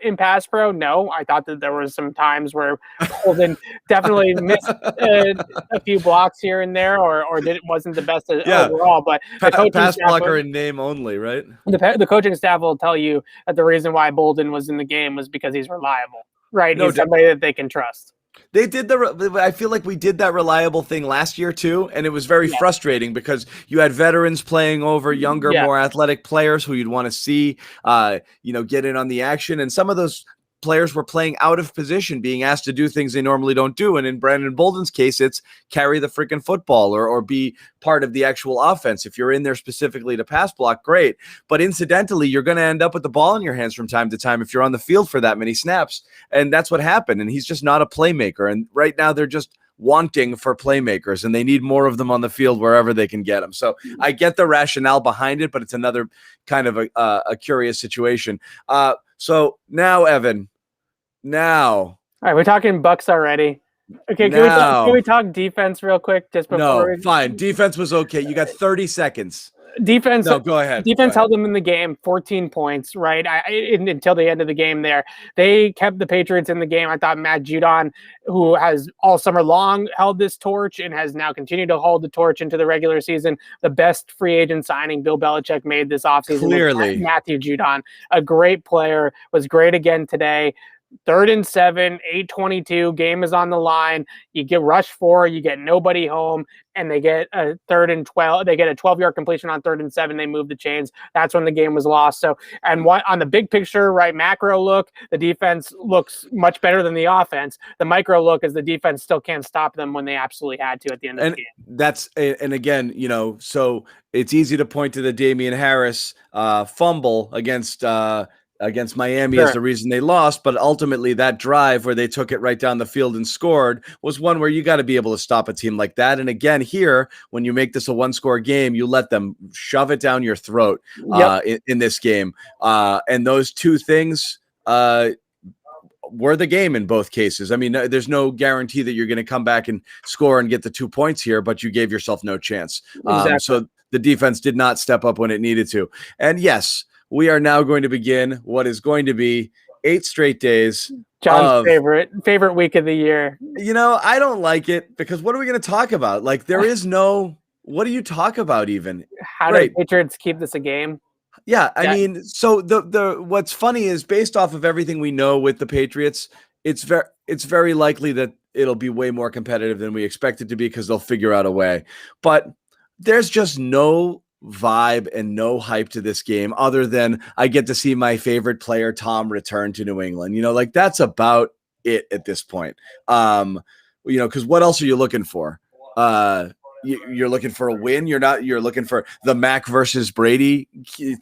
in pass pro? No, I thought that there was some times where Bolden definitely missed a few blocks here and there, or wasn't the best overall. But the pass blocker in name only, right? The coaching staff will tell you that the reason why Bolden was in the game was because he's reliable, right? He's somebody that they can trust. They did I feel like we did that reliable thing last year too, and it was very frustrating because you had veterans playing over younger, more athletic players who you'd want to see, get in on the action, and some of those players were playing out of position, being asked to do things they normally don't do. And in Brandon Bolden's case, it's carry the freaking football or be part of the actual offense. If you're in there specifically to pass block, great. But incidentally, you're going to end up with the ball in your hands from time to time if you're on the field for that many snaps. And that's what happened. And he's just not a playmaker. And right now they're just wanting for playmakers, and they need more of them on the field wherever they can get them. So I get the rationale behind it, but it's another kind of a curious situation. So now, Evan, all right, we're talking Bucks already. Okay, can we talk defense real quick? Just before fine. Defense was okay. You got 30 seconds. Defense. No, go ahead. Defense held them in the game, 14 points, right? Until the end of the game there. They kept the Patriots in the game. I thought Matt Judon, who has all summer long held this torch and has now continued to hold the torch into the regular season, the best free agent signing Bill Belichick made this offseason. Clearly. Matthew Judon, a great player, was great again today. 3rd and 7, 8:22, game is on the line. You get rush 4, you get nobody home, and they get a 3rd and 12. They get a 12-yard completion on 3rd and 7. They move the chains. That's when the game was lost. So, and what on the big picture, right, macro look, the defense looks much better than the offense. The micro look is the defense still can't stop them when they absolutely had to at the end of the game. And again, so it's easy to point to the Damian Harris fumble against Miami as the reason they lost, but ultimately that drive where they took it right down the field and scored was one where you got to be able to stop a team like that. And again, here, when you make this a 1-score game, you let them shove it down your throat in this game. And those two things were the game in both cases. I mean, there's no guarantee that you're going to come back and score and get the 2 points here, but you gave yourself no chance. Exactly. So the defense did not step up when it needed to. And yes, we are now going to begin what is going to be 8 straight days. John's favorite week of the year. I don't like it because what are we going to talk about? Like, there is no, what do you talk about even? How do the Patriots keep this a game? Yeah, I mean, so the what's funny is based off of everything we know with the Patriots, it's very likely that it'll be way more competitive than we expect it to be because they'll figure out a way. But there's just no vibe and no hype to this game other than I get to see my favorite player Tom return to New England. Like that's about it at this point. Because what else are you looking for? You're looking for a win. You're looking for the Mac versus Brady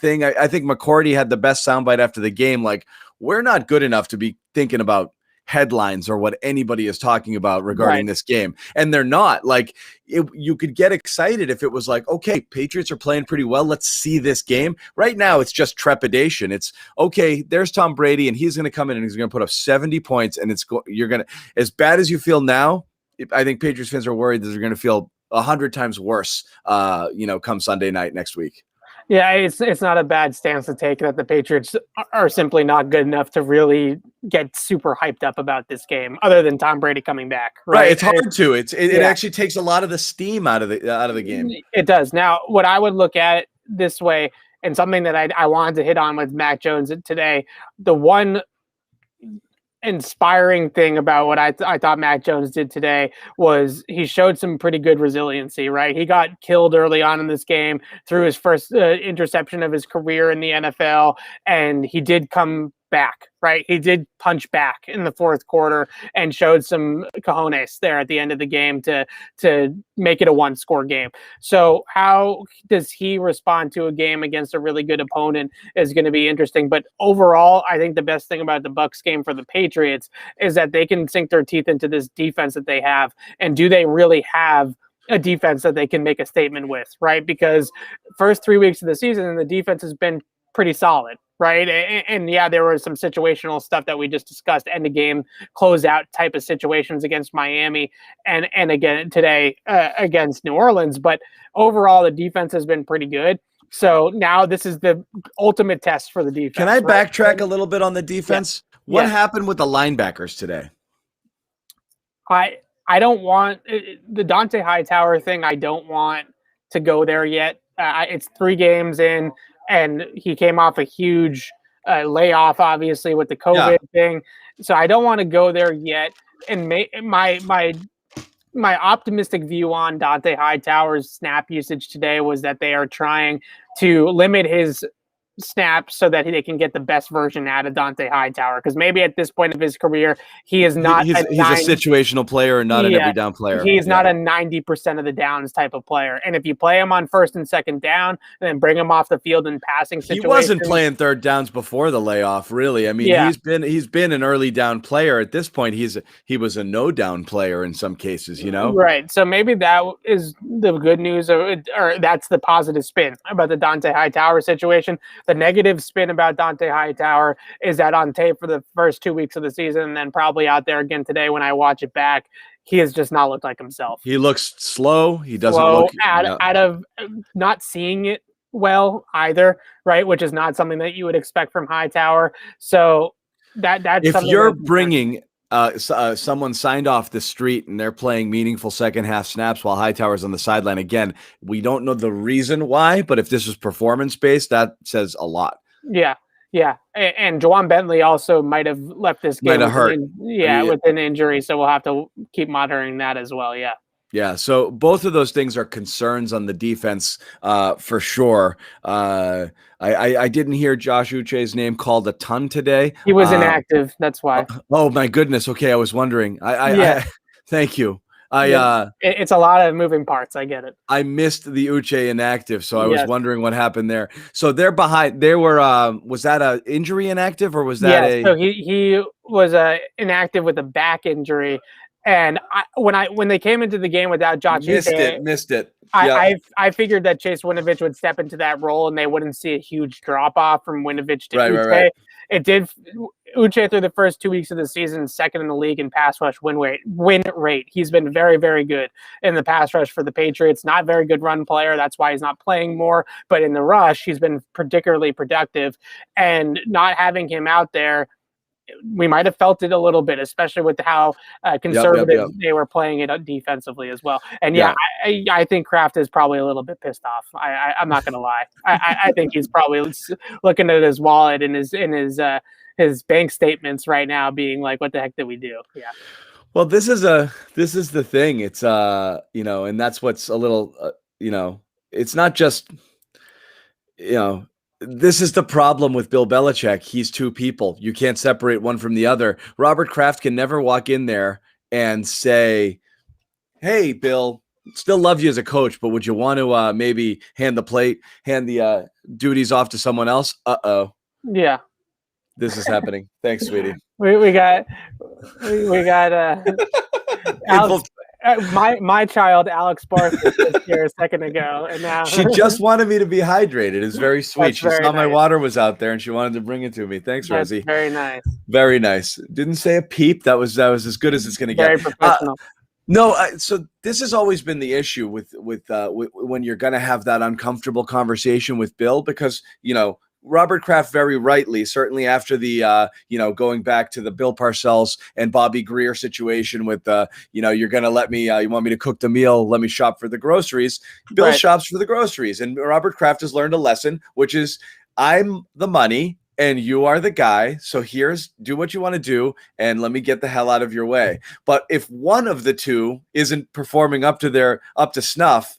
thing. I think McCourty had the best soundbite after the game. Like, we're not good enough to be thinking about headlines or what anybody is talking about regarding this game. And they're not. Like, you could get excited if it was like, okay, Patriots are playing pretty well. Let's see this game. Right now, it's just trepidation. It's, okay, there's Tom Brady, and he's going to come in and he's going to put up 70 points, and you're going to, as bad as you feel now, I think Patriots fans are worried that they're going to feel 100 times worse, come Sunday night next week. Yeah, it's not a bad stance to take that the Patriots are simply not good enough to really get super hyped up about this game, other than Tom Brady coming back. Right, it's hard to. It actually takes a lot of the steam out of the game. It does. Now, what I would look at it this way, and something that I wanted to hit on with Mac Jones today, the one inspiring thing about what I thought Mac Jones did today was he showed some pretty good resiliency, right? He got killed early on in this game, threw his first interception of his career in the NFL, and he did come back, right? He did punch back in the fourth quarter and showed some cojones there at the end of the game to make it a 1-score game. So how does he respond to a game against a really good opponent is going to be interesting. But overall, I think the best thing about the Bucs game for the Patriots is that they can sink their teeth into this defense that they have. And do they really have a defense that they can make a statement with, right? Because first 3 weeks of the season, the defense has been pretty solid, right? And yeah, there was some situational stuff that we just discussed, end of game, closeout type of situations against Miami, and again today against New Orleans. But overall, the defense has been pretty good. So now this is the ultimate test for the defense. Can I backtrack a little bit on the defense? Yeah. What happened with the linebackers today? I don't want the Dante Hightower thing. I don't want to go there yet. It's 3 games in. And he came off a huge layoff, obviously, with the COVID thing. So I don't want to go there yet. And my optimistic view on Dante Hightower's snap usage today was that they are trying to limit his snaps so that they can get the best version out of Dante Hightower. Because maybe at this point of his career, he is not. He's a situational player and not an every down player. He's not a 90% of the downs type of player. And if you play him on 1st and 2nd down, and then bring him off the field in passing situations, he wasn't playing 3rd downs before the layoff. Really, I mean, he's been an early down player. At this point, he was a no down player in some cases. Right. So maybe that is the good news, or that's the positive spin about the Dante Hightower situation. The negative spin about Dante Hightower is that on tape for the first 2 weeks of the season, and then probably out there again today when I watch it back, he has just not looked like himself. He looks slow. He doesn't look out of not seeing it well either, right? Which is not something that you would expect from Hightower. So that's If something you're that bringing someone signed off the street and they're playing meaningful second half snaps while Hightower's on the sideline, again, we don't know the reason why, but if this was performance based, that says a lot. yeah. Yeah, and Juwan Bentley also might have left this game Might have hurt. with an injury, so we'll have to keep monitoring that as well. Yeah. Yeah, so both of those things are concerns on the defense for sure. I didn't hear Josh Uche's name called a ton today. He was inactive. That's why. Oh my goodness. Okay, I was wondering. I thank you. It's a lot of moving parts. I get it. I missed the Uche inactive, so I was wondering what happened there. So they're behind. They were. Was that a injury inactive or was that a? So he was inactive with a back injury, and when they came into the game without Josh Uche, missed it. I figured that Chase Winovich would step into that role and they wouldn't see a huge drop off from Winovich to Uche. Right. It did. Uche through the first 2 weeks of the season, second in the league in pass rush win rate. He's been very, very good in the pass rush for the Patriots. Not very good run player. That's why he's not playing more. But in the rush, he's been particularly productive. And not having him out there, we might have felt it a little bit, especially with how conservative they were playing it defensively as well. And I think Kraft is probably a little bit pissed off. I'm not going to lie. I think he's probably looking at his wallet and his bank statements right now, being like, "What the heck did we do?" Yeah. Well, this is the thing. It's and that's what's a little it's not just this is the problem with Bill Belichick. He's two people. You can't separate one from the other. Robert Kraft can never walk in there and say, "Hey, Bill, still love you as a coach, but would you want to maybe hand the duties off to someone else?" Yeah. This is happening. Thanks, sweetie. We got Alex, my child Alex Barth was here a second ago, and now she just wanted me to be hydrated. It's very sweet. She saw my water was out there, and she wanted to bring it to me. Thanks, Rosie. Very nice. Very nice. Didn't say a peep. That was as good as it's going to get. Very professional. No, so this has always been the issue with when you're going to have that uncomfortable conversation with Bill, because Robert Kraft very rightly, certainly after the going back to the Bill Parcells and Bobby Greer situation with you're going to let me you want me to cook the meal, let me shop for the groceries. Bill shops for the groceries, and Robert Kraft has learned a lesson, which is I'm the money and you are the guy. So do what you want to do and let me get the hell out of your way. But if one of the two isn't performing up to snuff,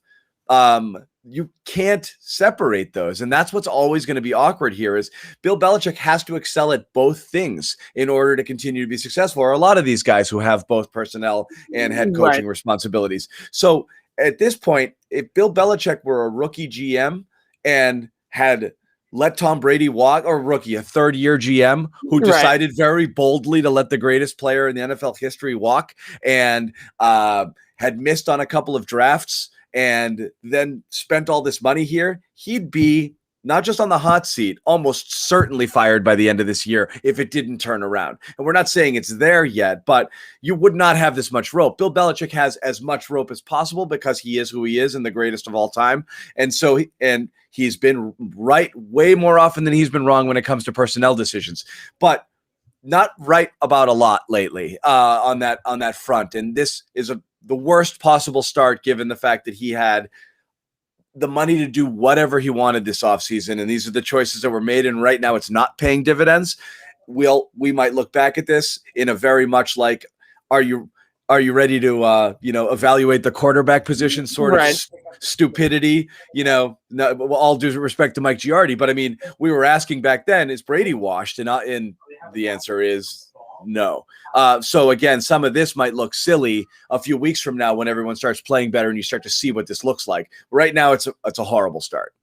you can't separate those. And that's what's always going to be awkward here is Bill Belichick has to excel at both things in order to continue to be successful, or a lot of these guys who have both personnel and head coaching responsibilities. So at this point, if Bill Belichick were a rookie GM and had let Tom Brady walk, or a third-year GM who decided very boldly to let the greatest player in the NFL history walk and had missed on a couple of drafts and then spent all this money here, he'd be not just on the hot seat, almost certainly fired by the end of this year if it didn't turn around. And we're not saying it's there yet, but you would not have this much rope. Bill Belichick has as much rope as possible because he is who he is and the greatest of all time. And so, he's been right way more often than he's been wrong when it comes to personnel decisions, but not right about a lot lately on that front. And this is the worst possible start, given the fact that he had the money to do whatever he wanted this offseason. And these are the choices that were made. And right now it's not paying dividends. We might look back at this in a very much like, are you ready to, evaluate the quarterback position sort of stupidity, all due respect to Mike Giardi. But I mean, we were asking back then, is Brady washed? And the answer is no. So again, some of this might look silly a few weeks from now when everyone starts playing better and you start to see what this looks like. Right now, it's a horrible start.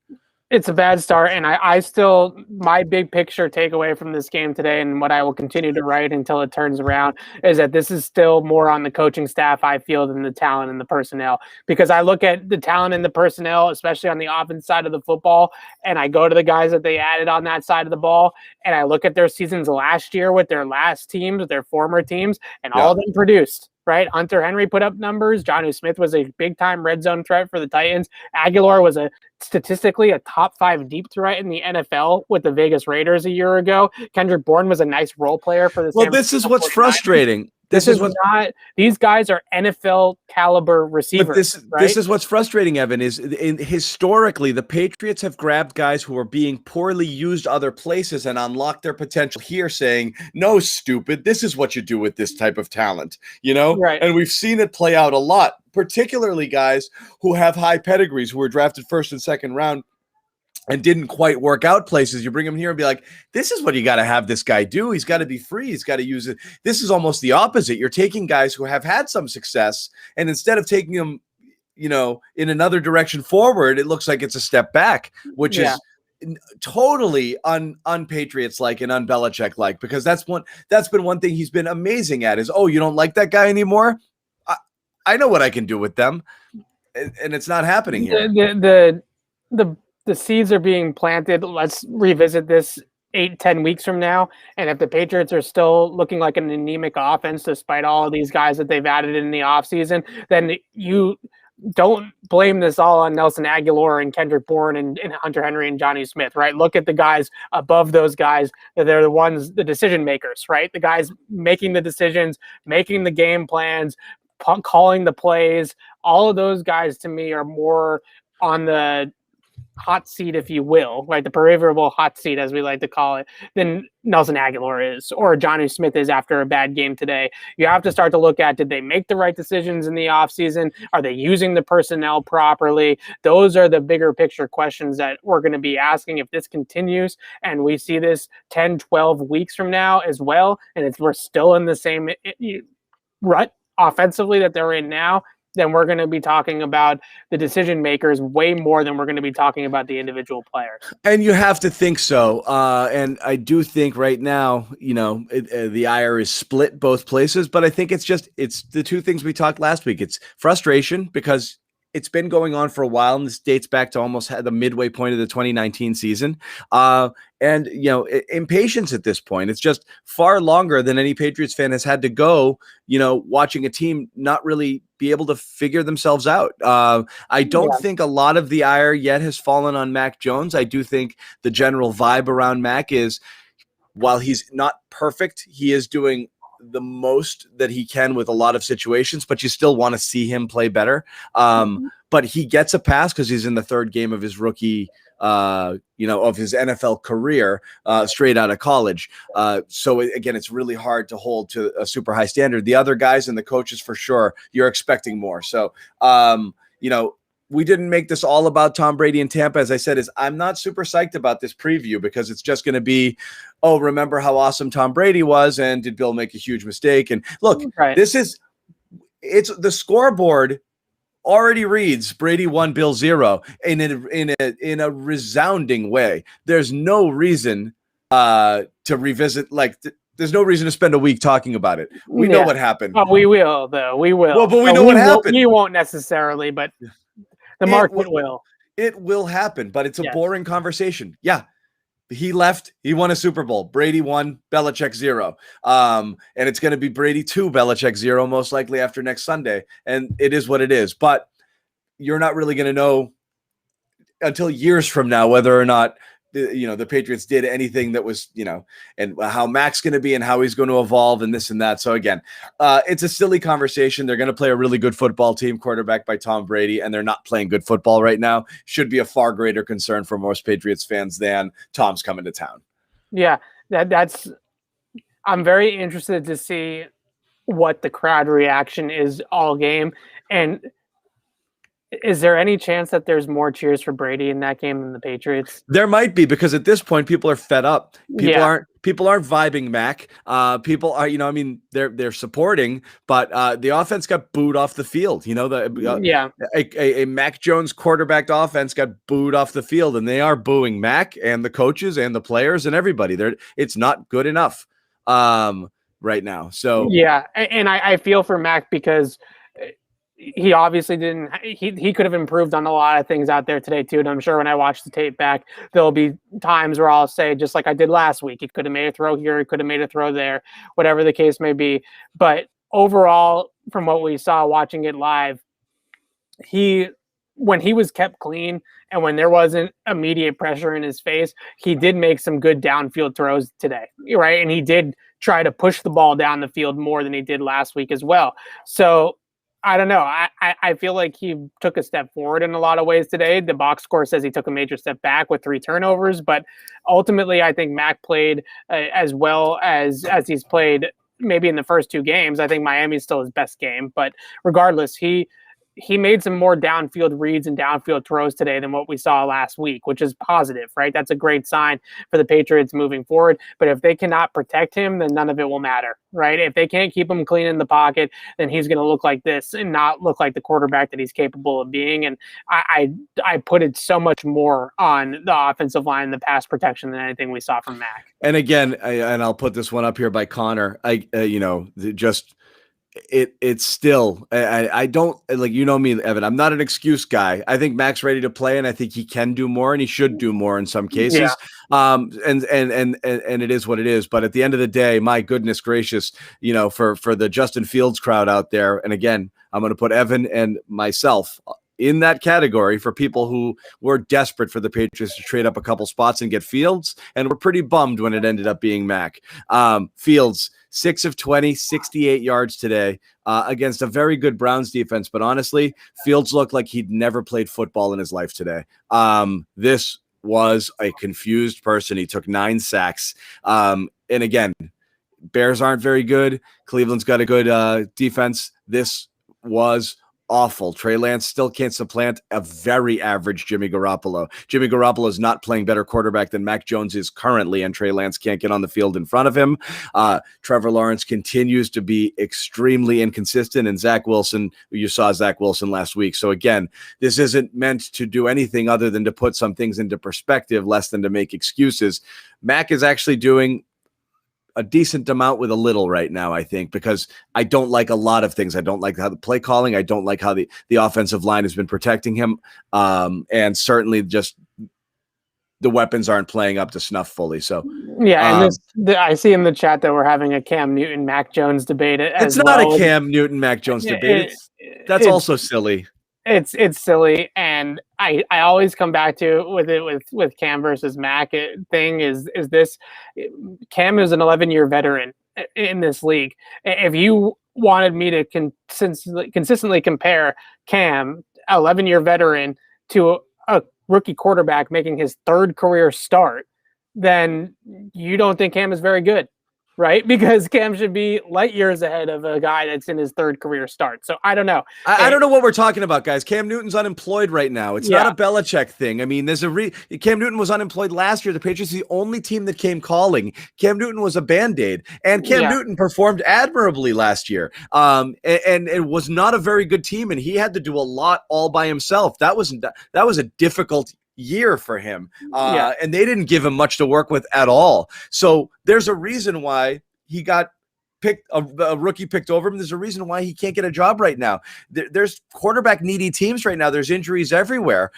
It's a bad start, and I still, my big picture takeaway from this game today, and what I will continue to write until it turns around, is that this is still more on the coaching staff, I feel, than the talent and the personnel. Because I look at the talent and the personnel, especially on the offense side of the football, and I go to the guys that they added on that side of the ball, and I look at their seasons last year with their last teams, with their former teams, and all of them produced. right? Hunter Henry put up numbers. Jonnu Smith was a big-time red zone threat for the Titans. Aguilar was statistically a top 5 deep threat in the NFL with the Vegas Raiders a year ago. Kendrick Bourne was a nice role player for the San this is Francisco what's 49ers. frustrating. This is not. These guys are NFL caliber receivers. But this is what's frustrating, Evan. Is historically the Patriots have grabbed guys who are being poorly used other places and unlocked their potential here, saying, "No, stupid. This is what you do with this type of talent." Right. And we've seen it play out a lot, particularly guys who have high pedigrees, who were drafted first and second round and didn't quite work out places. You bring him here and be like, this is what you got to have this guy do. He's got to be free. He's got to use it. This is almost the opposite. You're taking guys who have had some success, and instead of taking them, in another direction forward, it looks like it's a step back, which is totally un-Patriots-like and un-Belichick-like, because that's been one thing he's been amazing at is, oh, you don't like that guy anymore? I know what I can do with them. And it's not happening here. The seeds are being planted. Let's revisit this 8-10 weeks from now. And if the Patriots are still looking like an anemic offense, despite all of these guys that they've added in the offseason, then you don't blame this all on Nelson Aguilar and Kendrick Bourne and Hunter Henry and Jonnu Smith, right? Look at the guys above those guys. They're the ones, the decision makers, right? The guys making the decisions, making the game plans, calling the plays. All of those guys to me are more on the hot seat, if you will, right? The proverbial hot seat, as we like to call it, than Nelson Aguilar is, or Jonnu Smith is after a bad game today. You have to start to look at, did they make the right decisions in the offseason? Are they using the personnel properly? Those are the bigger picture questions that we're going to be asking if this continues and we see this 10, 12 weeks from now as well, and we're still in the same rut offensively that they're in now. Then we're going to be talking about the decision makers way more than we're going to be talking about the individual players. And you have to think so. And I do think right now, the ire is split both places, but I think it's the two things we talked last week. It's frustration because it's been going on for a while, and this dates back to almost the midway point of the 2019 season. And impatience at this point. It's just far longer than any Patriots fan has had to go, watching a team not really be able to figure themselves out. I don't think a lot of the ire yet has fallen on Mac Jones. I do think the general vibe around Mac is, while he's not perfect, he is doing the most that he can with a lot of situations, but you still want to see him play better. But he gets a pass because he's in the third game of his rookie, of his NFL career, straight out of college. So again, it's really hard to hold to a super high standard. The other guys and the coaches, for sure, you're expecting more. So, we didn't make this all about Tom Brady and Tampa. As I said, I'm not super psyched about this preview because it's just going to be, oh, remember how awesome Tom Brady was, and did Bill make a huge mistake? And look, it's the scoreboard already reads Brady 1, Bill 0 in a resounding way. There's no reason to revisit. There's no reason to spend a week talking about it. We know what happened. Oh, we will, though. We will. Well, but we know what happened. We won't necessarily, but the market will. It will happen, but it's a boring conversation. Yeah. He left. He won a Super Bowl. Brady 1, Belichick 0. And it's going to be Brady 2, Belichick 0, most likely after next Sunday. And it is what it is. But you're not really going to know until years from now whether or not the Patriots did anything that was, and how Mac's going to be and how he's going to evolve and this and that. So again, it's a silly conversation. They're going to play a really good football team, quarterbacked by Tom Brady, and they're not playing good football right now. Should be a far greater concern for most Patriots fans than Tom's coming to town. Yeah, I'm very interested to see what the crowd reaction is all game. And is there any chance that there's more cheers for Brady in that game than the Patriots? There might be, because at this point people are fed up. People aren't vibing Mac. People are, they're supporting, but the offense got booed off the field. A Mac Jones quarterbacked offense got booed off the field, and they are booing Mac and the coaches and the players and everybody. It's not good enough right now. So yeah, and I feel for Mac because he obviously didn't. He could have improved on a lot of things out there today too. And I'm sure when I watch the tape back, there'll be times where I'll say, just like I did last week, he could have made a throw here, he could have made a throw there, whatever the case may be. But overall, from what we saw watching it live, when he was kept clean and when there wasn't immediate pressure in his face, he did make some good downfield throws today, right? And he did try to push the ball down the field more than he did last week as well. So I don't know. I feel like he took a step forward in a lot of ways today. The box score says he took a major step back with 3 turnovers, but ultimately I think Mac played as well as he's played maybe in the first 2 games. I think Miami's still his best game, but regardless, he made some more downfield reads and downfield throws today than what we saw last week, which is positive, right? That's a great sign for the Patriots moving forward. But if they cannot protect him, then none of it will matter, right? If they can't keep him clean in the pocket, then he's going to look like this and not look like the quarterback that he's capable of being. And I put it so much more on the offensive line and the pass protection than anything we saw from Mac. And again, and I'll put this one up here by Connor. It's still, I don't, like, you know me, Evan, I'm not an excuse guy. I think Mac's ready to play, and I think he can do more, and he should do more in some cases. Yeah. And it is what it is. But at the end of the day, my goodness gracious, for the Justin Fields crowd out there, and again, I'm going to put Evan and myself in that category for people who were desperate for the Patriots to trade up a couple spots and get Fields, and were pretty bummed when it ended up being Mac. Fields, 6 of 20, 68 yards today against a very good Browns defense. But honestly, Fields looked like he'd never played football in his life today. This was a confused person. He took 9 sacks. And again, Bears aren't very good. Cleveland's got a good defense. This was awful. Trey Lance still can't supplant a very average Jimmy Garoppolo. Jimmy Garoppolo is not playing better quarterback than Mac Jones is currently, and Trey Lance can't get on the field in front of him. Trevor Lawrence continues to be extremely inconsistent, and Zach Wilson, you saw Zach Wilson last week. So again, this isn't meant to do anything other than to put some things into perspective, less than to make excuses. Mac is actually doing a decent amount with a little right now, I think, because I don't like a lot of things. I don't like how the play calling. I don't like how the offensive line has been protecting him. And certainly just the weapons aren't playing up to snuff fully. So yeah, and I see in the chat that we're having a Cam Newton, Mac Jones debate. It's not a Cam Newton, Mac Jones debate. That's also silly. It's silly, and I always come back to with Cam versus Mac thing is this. Cam is an 11-year veteran in this league. If you wanted me to consistently compare Cam, 11-year veteran, to a rookie quarterback making his 3rd career start, then you don't think Cam is very good, right? Because Cam should be light years ahead of a guy that's in his 3rd career start. So I don't know. I don't know what we're talking about, guys. Cam Newton's unemployed right now. It's not a Belichick thing. I mean, there's Cam Newton was unemployed last year. The Patriots are the only team that came calling. Cam Newton was a Band-Aid, and Cam Newton performed admirably last year. And it was not a very good team, and he had to do a lot all by himself. That was a difficult year for him, and they didn't give him much to work with at all. So there's a reason why he got picked, a rookie picked over him. There's a reason why he can't get a job right now. There's quarterback needy teams right now. There's injuries everywhere.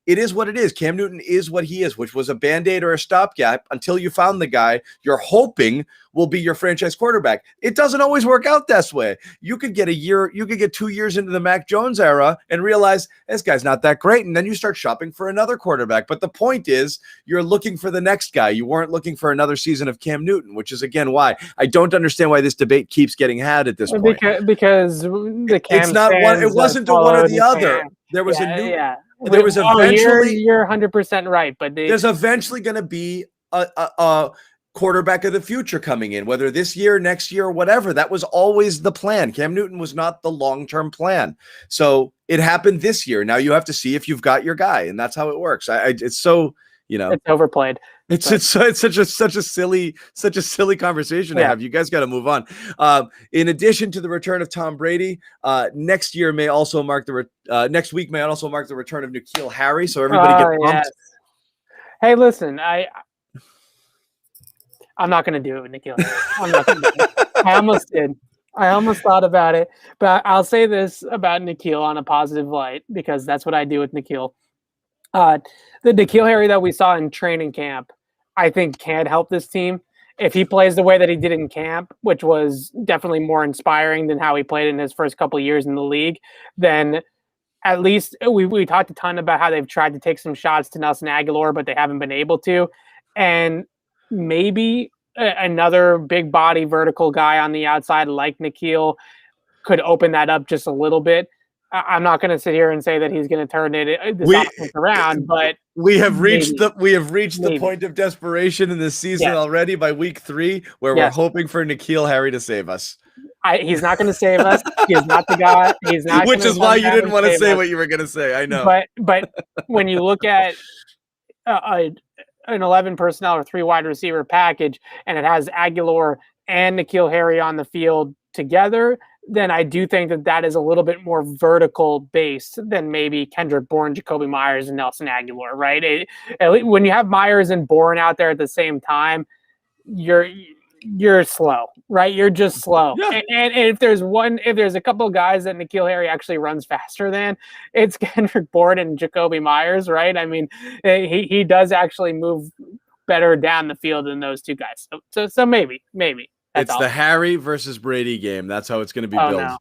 It is what it is. Cam Newton is what he is, which was a Band-Aid or a stopgap until you found the guy you're hoping will be your franchise quarterback. It doesn't always work out this way. You could get 2 years into the Mac Jones era and realize this guy's not that great, and then you start shopping for another quarterback. But the point is, you're looking for the next guy. You weren't looking for another season of Cam Newton, which is, again, why I don't understand why this debate keeps getting had at this point. Because the Cam it's not one. It wasn't the one or the other. There was a new. There was eventually. You're 100% right, but there's eventually going to be a quarterback of the future coming in, whether this year, next year, or whatever. That was always the plan. Cam Newton was not the long-term plan. So it happened this year. Now you have to see if you've got your guy, and that's how it works. It's so, it's overplayed. It's such a silly conversation to have. You guys got to move on. In addition to the return of Tom Brady, next week may also mark the return of N'Keal Harry. So everybody get pumped. Yes. Hey, listen, I'm not going to do it with N'Keal Harry. I'm not going to do it. I almost did. I almost thought about it, but I'll say this about N'Keal on a positive light, because that's what I do with N'Keal. The N'Keal Harry that we saw in training camp, I think, can help this team. if he plays the way that he did in camp, which was definitely more inspiring than how he played in his first couple of years in the league, then at least we talked a ton about how they've tried to take some shots to Nelson Aguilar, but they haven't been able to. And maybe another big body vertical guy on the outside like N'Keal could open that up just a little bit. I'm not going to sit here and say that he's going to turn this offense around, but we have reached the point of desperation in this season already by week 3, where we're hoping for N'Keal Harry to save us. He's not going to save us. He's not the guy. He's not. Which is why you didn't want to say what you were going to say. I know. But when you look at an 11 personnel or 3 wide receiver package, and it has Aguilar and N'Keal Harry on the field together, then I do think that is a little bit more vertical based than maybe Kendrick Bourne, Jacoby Myers, and Nelson Aguilar, right? When you have Myers and Bourne out there at the same time, you're slow, right? You're just slow. Yeah. And if there's a couple of guys that N'Keal Harry actually runs faster than, it's Kendrick Bourne and Jacoby Myers, right? I mean, he does actually move better down the field than those two guys. So maybe. It's the Harry versus Brady game. That's how it's going to be built.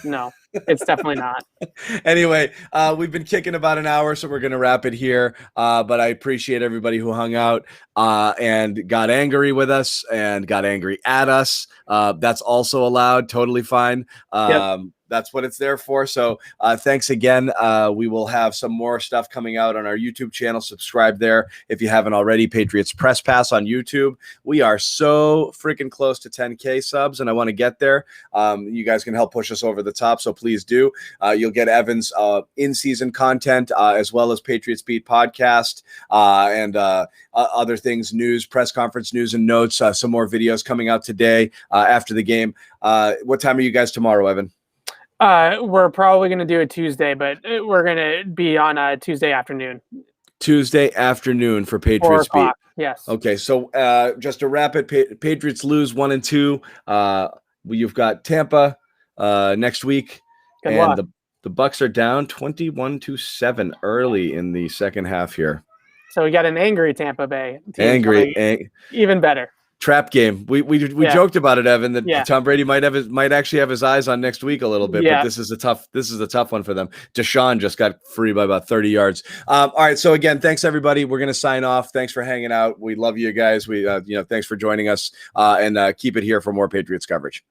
No, it's definitely not. Anyway, we've been kicking about an hour, so we're going to wrap it here. But I appreciate everybody who hung out and got angry with us and got angry at us. That's also allowed. Totally fine. That's what it's there for. So thanks again. We will have some more stuff coming out on our YouTube channel. Subscribe there if you haven't already. Patriots Press Pass on YouTube. We are so freaking close to 10K subs, and I want to get there. You guys can help push us over the top, so please do. You'll get Evan's in-season content as well as Patriots Beat podcast and other things, news, press conference news and notes. Some more videos coming out today after the game. What time are you guys tomorrow, Evan? We're probably going to do it Tuesday, but we're going to be on a Tuesday afternoon. Tuesday afternoon for Patriots Beat. Yes. Okay, so just to wrap it, Patriots lose 1-2. You've got Tampa next week, Good and luck. the Bucs are down 21-7 early in the second half here. So we got an angry Tampa Bay team. Even better. Trap game. We joked about it, Evan, that Tom Brady might actually have his eyes on next week a little bit, but this is a tough one for them. Deshaun just got free by about 30 yards. All right, so again, thanks everybody. We're gonna sign off. Thanks for hanging out. We love you guys. We thanks for joining us, and keep it here for more Patriots coverage.